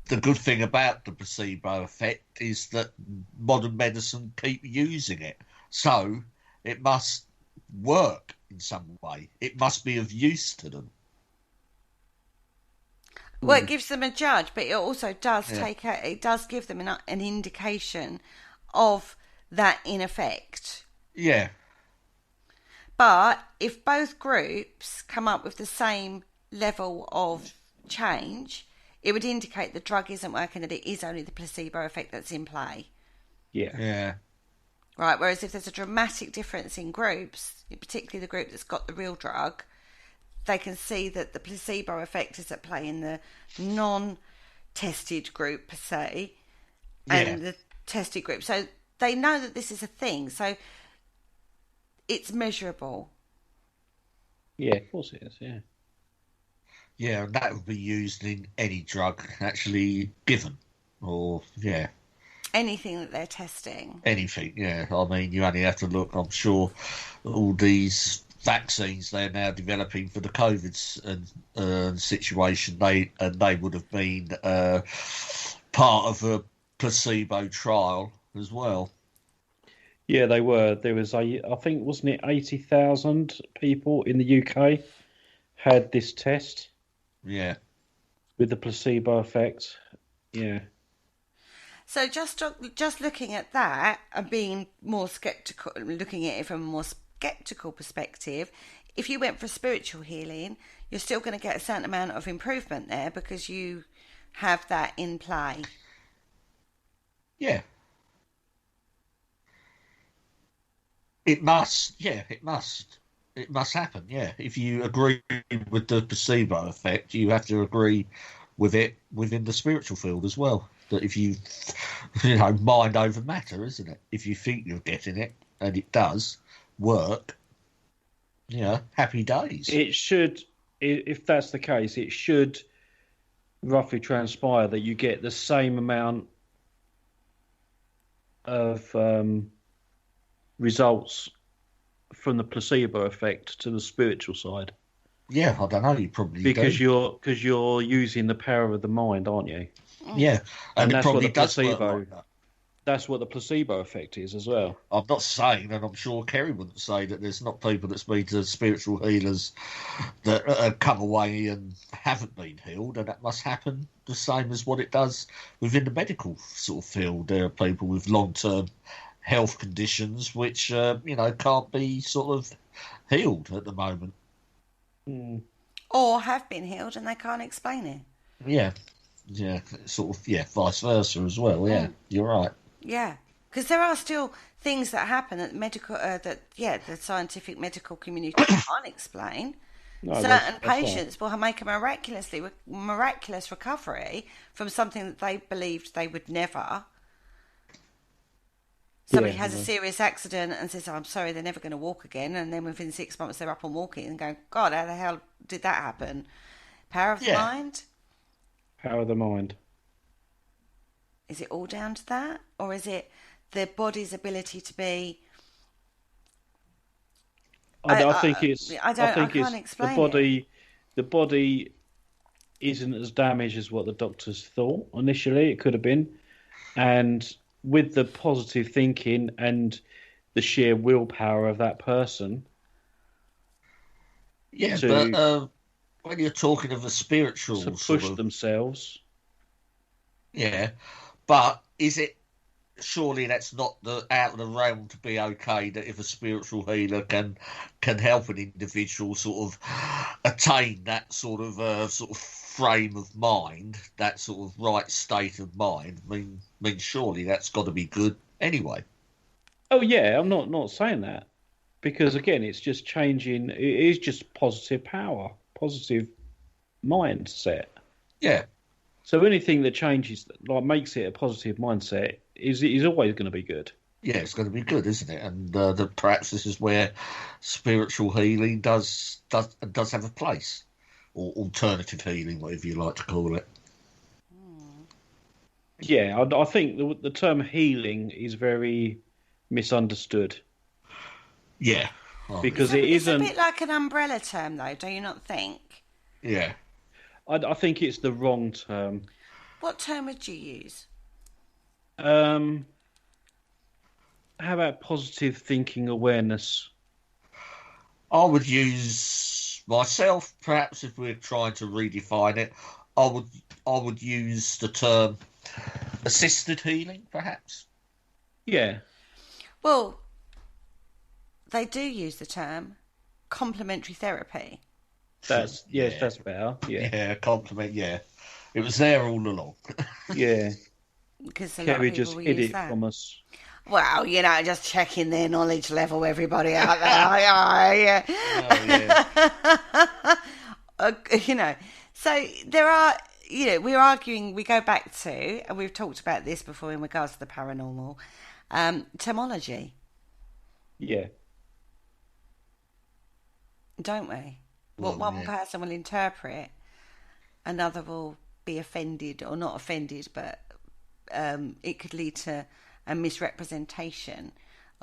Speaker 3: the good thing about the placebo effect is that modern medicine keep using it. So it must work in some way. It must be of use to them.
Speaker 2: Well, it gives them a judge, but it also does it does give them an indication of that in effect.
Speaker 3: Yeah.
Speaker 2: But if both groups come up with the same level of change, it would indicate the drug isn't working, that it is only the placebo effect that's in play.
Speaker 1: Yeah.
Speaker 3: Yeah.
Speaker 2: Right, whereas if there's a dramatic difference in groups, particularly the group that's got the real drug, they can see that the placebo effect is at play in the non-tested group per se, and the tested group. So they know that this is a thing, so it's measurable.
Speaker 1: Yeah, of course it is, yeah.
Speaker 3: Yeah, and that would be used in any drug actually given, or
Speaker 2: Anything that they're testing.
Speaker 3: anything. Yeah, I mean, you only have to look. I'm sure all these vaccines they're now developing for the COVID situation, they would have been part of a placebo trial as well.
Speaker 1: Yeah, they were. There was I think, wasn't it 80,000 people in the UK had this test?
Speaker 3: Yeah.
Speaker 1: With the placebo effect. Yeah.
Speaker 2: So just looking at that and being more sceptical, looking at it from a more sceptical perspective, if you went for spiritual healing, you're still going to get a certain amount of improvement there because you have that in play.
Speaker 3: Yeah. It must. Yeah, it must. It must happen. Yeah. If you agree with the placebo effect, you have to agree with it within the spiritual field as well. That if you, mind over matter, isn't it? If you think you're getting it and it does work, happy days.
Speaker 1: It should, if that's the case, it should roughly transpire that you get the same amount of results from the placebo effect to the spiritual side.
Speaker 3: Yeah, I don't know. You probably
Speaker 1: because
Speaker 3: do.
Speaker 1: you're using the power of the mind, aren't you?
Speaker 3: Yeah, and it
Speaker 1: that's
Speaker 3: probably
Speaker 1: what the
Speaker 3: does work
Speaker 1: placebo.
Speaker 3: like that.
Speaker 1: That's what the placebo effect is as well.
Speaker 3: I'm not saying, and I'm sure Kerry wouldn't say, that there's not people that's been to spiritual healers that come away and haven't been healed, and that must happen the same as what it does within the medical sort of field. There are people with long-term health conditions which, can't be sort of healed at the moment.
Speaker 1: Mm.
Speaker 2: Or have been healed and they can't explain it.
Speaker 3: Yeah, sort of, vice versa as well. Yeah, You're right.
Speaker 2: Yeah, because there are still things that happen that the scientific medical community can't explain.
Speaker 1: No,
Speaker 2: Certain
Speaker 1: that's
Speaker 2: patients will make a miraculous recovery from something that they believed they would never. Somebody has a serious accident and says, I'm sorry, they're never going to walk again. And then within 6 months, they're up and walking and going, God, how the hell did that happen? Power of the mind?
Speaker 1: Power of the mind.
Speaker 2: Is it all down to that? Or is it the body's ability to be...
Speaker 1: I think it's
Speaker 2: explain
Speaker 1: the body. It. The body isn't as damaged as what the doctors thought initially. It could have been, and with the positive thinking and the sheer willpower of that person.
Speaker 3: Yeah, but when you're talking of a spiritual
Speaker 1: to
Speaker 3: sort
Speaker 1: push
Speaker 3: of,
Speaker 1: themselves.
Speaker 3: Yeah, but is it? Surely that's not out of the realm to be okay that if a spiritual healer can help an individual sort of attain that sort of frame of mind, that sort of right state of mind. I mean, surely that's got to be good anyway.
Speaker 1: Oh yeah, I'm not saying that, because again, it's just changing. It is just positive power, positive mindset.
Speaker 3: Yeah.
Speaker 1: So anything that changes, like makes it a positive mindset, is always going to be good.
Speaker 3: Yeah, it's going to be good, isn't it? And perhaps this is where spiritual healing does have a place, or alternative healing, whatever you like to call it.
Speaker 1: Yeah, I think the term healing is very misunderstood.
Speaker 3: Yeah,
Speaker 1: because
Speaker 2: it's a bit like an umbrella term, though. Do you not think?
Speaker 3: Yeah.
Speaker 1: I think it's the wrong term.
Speaker 2: What term would you use?
Speaker 1: How about positive thinking awareness?
Speaker 3: I would use myself, perhaps if we're trying to redefine it, I would use the term assisted healing, perhaps.
Speaker 1: Yeah.
Speaker 2: Well, they do use the term complementary therapy.
Speaker 1: That's better. Yeah,
Speaker 3: compliment. Yeah, it was there all along.
Speaker 1: Yeah,
Speaker 2: because
Speaker 1: Kerry just hid it from us.
Speaker 2: Well, just checking their knowledge level, everybody out there. So there are, we're arguing. We go back to, and we've talked about this before in regards to the paranormal, terminology.
Speaker 1: Yeah.
Speaker 2: Don't we? What one person will interpret, another will be offended or not offended, but it could lead to a misrepresentation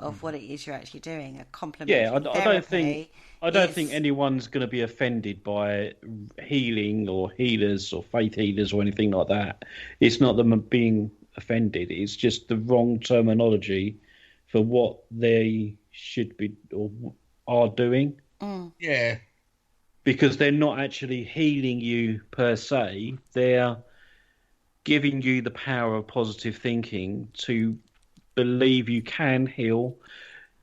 Speaker 2: of what it is you're actually doing. A complementary therapy.
Speaker 1: I don't think anyone's going to be offended by healing or healers or faith healers or anything like that. It's not them being offended. It's just the wrong terminology for what they should be or are doing.
Speaker 3: Yeah.
Speaker 1: Because they're not actually healing you per se. They're giving you the power of positive thinking to believe you can heal,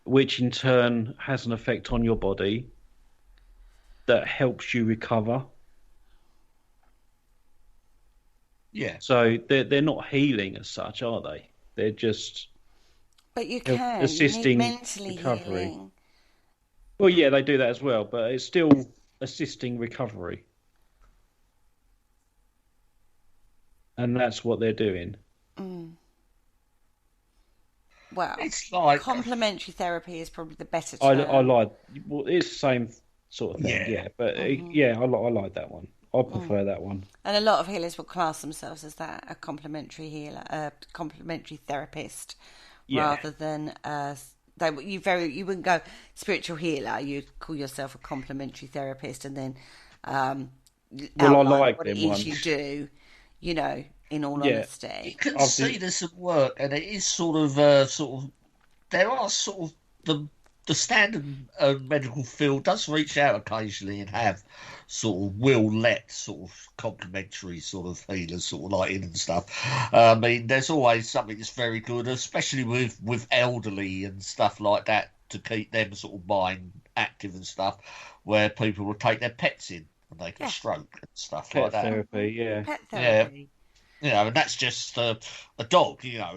Speaker 1: which in turn has an effect on your body. that helps you recover.
Speaker 3: Yeah.
Speaker 1: So they're not healing as such, are they? They're just
Speaker 2: But you can. You need
Speaker 1: assisting
Speaker 2: mentally
Speaker 1: recovery.
Speaker 2: healing.
Speaker 1: Well, yeah, they do that as well, but it's still assisting recovery. And that's what they're doing.
Speaker 2: Well,
Speaker 3: It's like
Speaker 2: complementary therapy is probably the better
Speaker 1: I
Speaker 2: term.
Speaker 1: like, well, it's the same sort of thing, yeah. But yeah, I like that one. I prefer that one.
Speaker 2: And a lot of healers will class themselves as that, a complementary healer, a complementary therapist,
Speaker 1: Yeah.
Speaker 2: rather than you wouldn't go spiritual healer. You'd call yourself a complementary therapist, and then
Speaker 1: Well, I
Speaker 2: outline
Speaker 1: like
Speaker 2: what it
Speaker 1: them
Speaker 2: is
Speaker 1: ones.
Speaker 2: you do. You know, in all
Speaker 3: you
Speaker 2: honesty.
Speaker 3: can
Speaker 1: I've
Speaker 3: see
Speaker 1: been-
Speaker 3: this at work, and it is sort of there are sort of the standard medical field does reach out occasionally and have sort of will let sort of complimentary sort of healers sort of like in and stuff. I mean, there's always something that's very good, especially with elderly and stuff like that, to keep them sort of mind active and stuff, where people will take their pets in and they can
Speaker 2: Yeah.
Speaker 3: stroke and stuff
Speaker 1: Pet
Speaker 3: like that.
Speaker 1: therapy, yeah.
Speaker 2: Pet
Speaker 3: Yeah.
Speaker 2: therapy.
Speaker 3: You know, and that's just a dog, you know,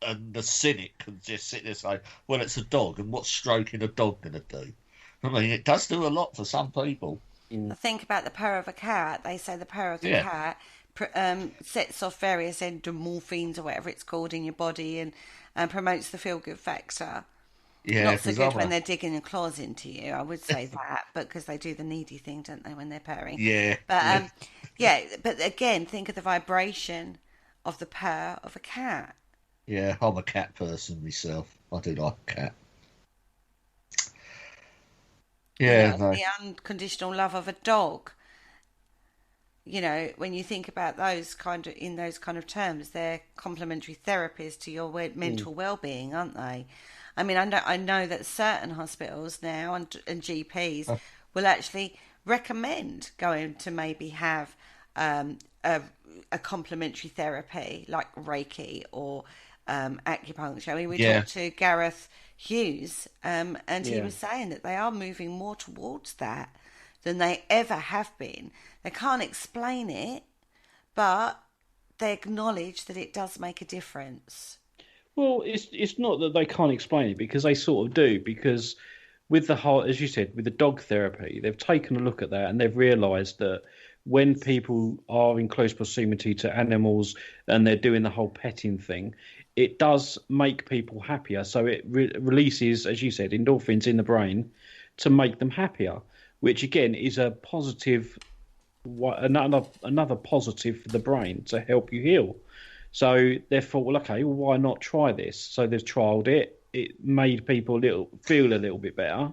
Speaker 3: and the cynic can just sit there and say, well, it's a dog, and what's stroking a dog going to do? I mean, it does do a lot for some people.
Speaker 2: Think about the purr of a cat. They say the purr of the
Speaker 3: Yeah.
Speaker 2: cat sets off various endorphins or whatever it's called in your body, and promotes the feel-good factor.
Speaker 3: Yeah,
Speaker 2: Not so
Speaker 3: 'cause
Speaker 2: good
Speaker 3: I'm
Speaker 2: when
Speaker 3: a-
Speaker 2: they're digging their claws into you. I would say that, but because they do the needy thing, don't they, when they're purring?
Speaker 3: Yeah,
Speaker 2: But but again, think of the vibration of the purr of a cat.
Speaker 3: yeah, I'm a cat person myself. I do like a cat. Yeah, no.
Speaker 2: The unconditional love of a dog. When you think about those kind of terms, they're complementary therapies to your mental well-being, aren't they? I mean, I know that certain hospitals now and GPs will actually recommend going to maybe have a complementary therapy like Reiki or acupuncture. I mean, we
Speaker 3: Yeah.
Speaker 2: talked to Gareth Hughes, and he
Speaker 1: Yeah.
Speaker 2: was saying that they are moving more towards that than they ever have been. They can't explain it, but they acknowledge that it does make a difference.
Speaker 1: Well, it's not that they can't explain it, because they sort of do. Because with the whole, as you said, with the dog therapy, they've taken a look at that and they've realised that when people are in close proximity to animals and they're doing the whole petting thing, it does make people happier. So it releases, as you said, endorphins in the brain to make them happier, which again is a positive, another positive for the brain to help you heal. So they thought, well, okay, well, why not try this? So they've trialled it. It made people feel a little bit better.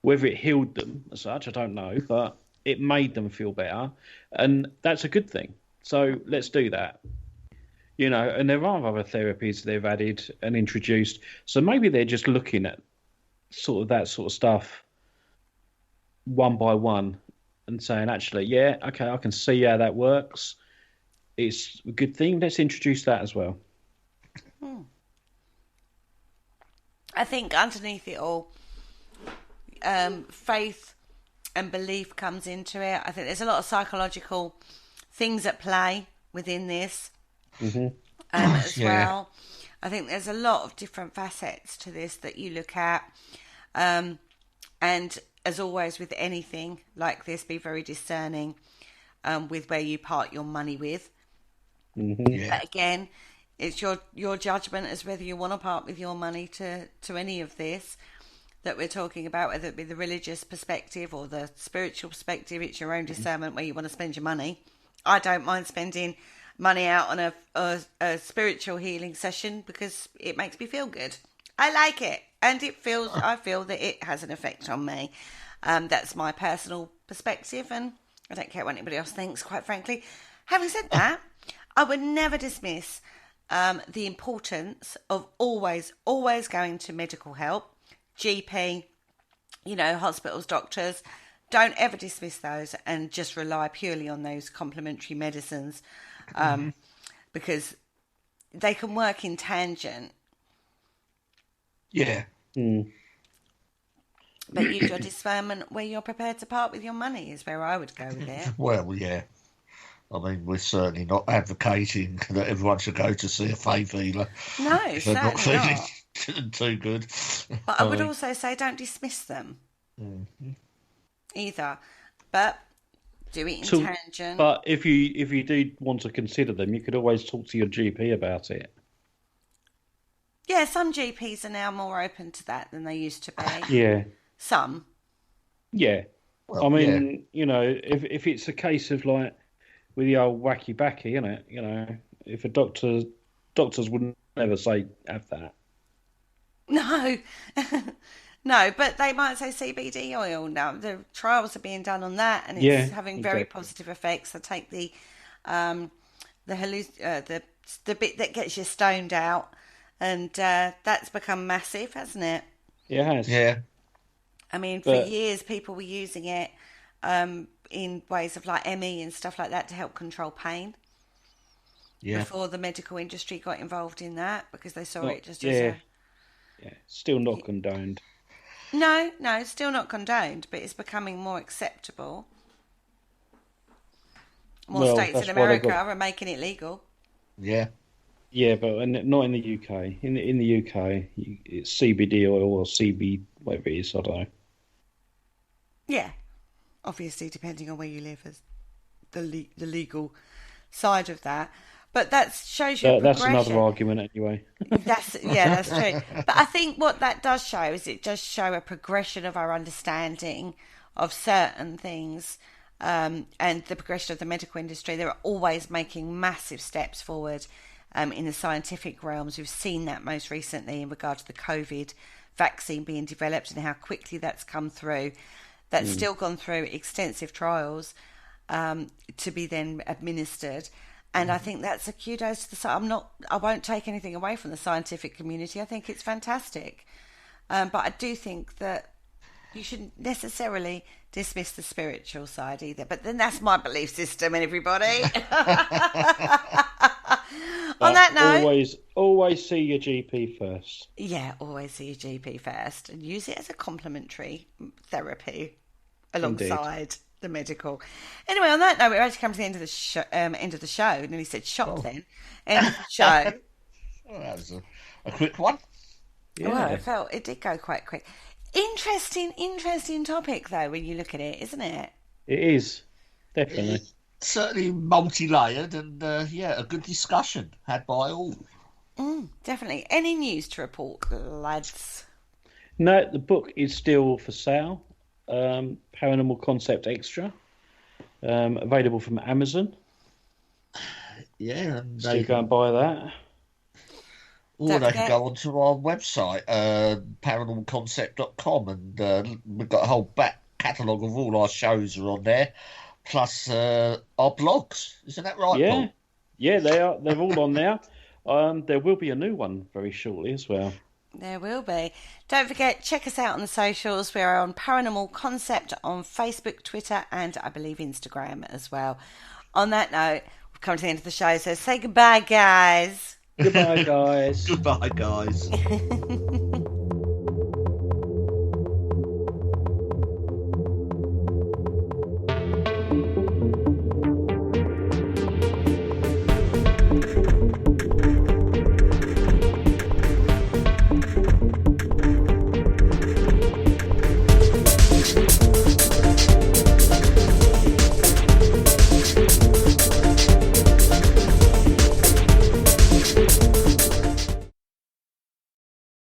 Speaker 1: Whether it healed them as such, I don't know, but it made them feel better, and that's a good thing. So let's do that. And there are other therapies they've added and introduced. So maybe they're just looking at sort of that sort of stuff one by one and saying, actually, yeah, okay, I can see how that works. It's a good thing. Let's introduce that as well.
Speaker 2: I think underneath it all, faith and belief comes into it. I think there's a lot of psychological things at play within this as
Speaker 3: Yeah.
Speaker 2: well. I think there's a lot of different facets to this that you look at. And as always with anything like this, be very discerning with where you part your money with.
Speaker 3: Yeah.
Speaker 2: But again, it's your judgment as whether you want to part with your money to any of this that we're talking about, whether it be the religious perspective or the spiritual perspective. It's your own discernment where you want to spend your money. I don't mind spending money out on a spiritual healing session because it makes me feel good. I like it, and I feel that it has an effect on me. That's my personal perspective, and I don't care what anybody else thinks, quite frankly. Having said that, I would never dismiss the importance of always going to medical help, GP, hospitals, doctors. Don't ever dismiss those and just rely purely on those complementary medicines, because they can work in tangent.
Speaker 3: Yeah.
Speaker 2: But use your discernment where you're prepared to part with your money is where I would go with it.
Speaker 3: Well, yeah. I mean, we're certainly not advocating that everyone should go to see a faith healer.
Speaker 2: No,
Speaker 3: if they're not
Speaker 2: certainly
Speaker 3: feeling too good.
Speaker 2: But I would also say don't dismiss them either. But do it in tangent.
Speaker 1: But if you do want to consider them, you could always talk to your GP about it.
Speaker 2: Yeah, some GPs are now more open to that than they used to be.
Speaker 1: Yeah.
Speaker 2: Some.
Speaker 1: Yeah.
Speaker 3: Well,
Speaker 1: I mean, if it's a case of like with the old wacky backy, if a doctors wouldn't never say have that.
Speaker 2: No. No, but they might say CBD oil now. The trials are being done on that, and it's having very positive effects. I take the bit that gets you stoned out, and that's become massive, hasn't it?
Speaker 1: It has.
Speaker 3: Yeah.
Speaker 2: I mean, for years, people were using it in ways of like ME and stuff like that to help control pain. Yeah. Before the medical industry got involved in that, because they saw it just as a...
Speaker 1: Yeah, still not condoned.
Speaker 2: No, still not condoned, but it's becoming more acceptable. More states in America are making it legal.
Speaker 3: Yeah.
Speaker 1: Yeah, but not in the UK. In the UK, it's CBD oil or CB, whatever it is, I don't know.
Speaker 2: Yeah. Obviously, depending on where you live, as the legal side of that. But that shows you
Speaker 1: that's another argument anyway.
Speaker 2: That's true. But I think what that does show is it does show a progression of our understanding of certain things, and the progression of the medical industry. They're always making massive steps forward in the scientific realms. We've seen that most recently in regard to the COVID vaccine being developed and how quickly that's come through. That's still gone through extensive trials to be then administered. And I think that's a kudos to the... I won't take anything away from the scientific community. I think it's fantastic. But I do think that you shouldn't necessarily dismiss the spiritual side either. But then that's my belief system, and everybody. On that note...
Speaker 1: Always see your GP first.
Speaker 2: Yeah, always see your GP first. And use it as a complementary therapy alongside... Indeed. The medical. Anyway, on that note, we're actually come to the end of the show. And he said shop then. End of the show.
Speaker 3: Well, that was a quick one.
Speaker 2: Yeah. Well, it did go quite quick. Interesting topic though when you look at it, isn't it?
Speaker 1: It is, definitely.
Speaker 3: Certainly multi-layered and a good discussion had by all.
Speaker 2: Definitely. Any news to report, lads?
Speaker 1: No, the book is still for sale. Paranormal Concept Extra, available from Amazon.
Speaker 3: Yeah, and
Speaker 1: so you go and buy that.
Speaker 3: Or they can go onto our website, paranormalconcept.com, and we've got a whole back catalogue of all our shows are on there, plus our blogs. Isn't that right, Paul?
Speaker 1: Yeah, they are. They're all on there. There will be a new one very shortly as well.
Speaker 2: There will be. Don't forget, check us out on the socials. We're on Paranormal Concept on Facebook, Twitter, and I believe Instagram as well. On that note, we've come to the end of the show, so say goodbye, guys.
Speaker 1: Goodbye, guys.
Speaker 3: Goodbye, guys.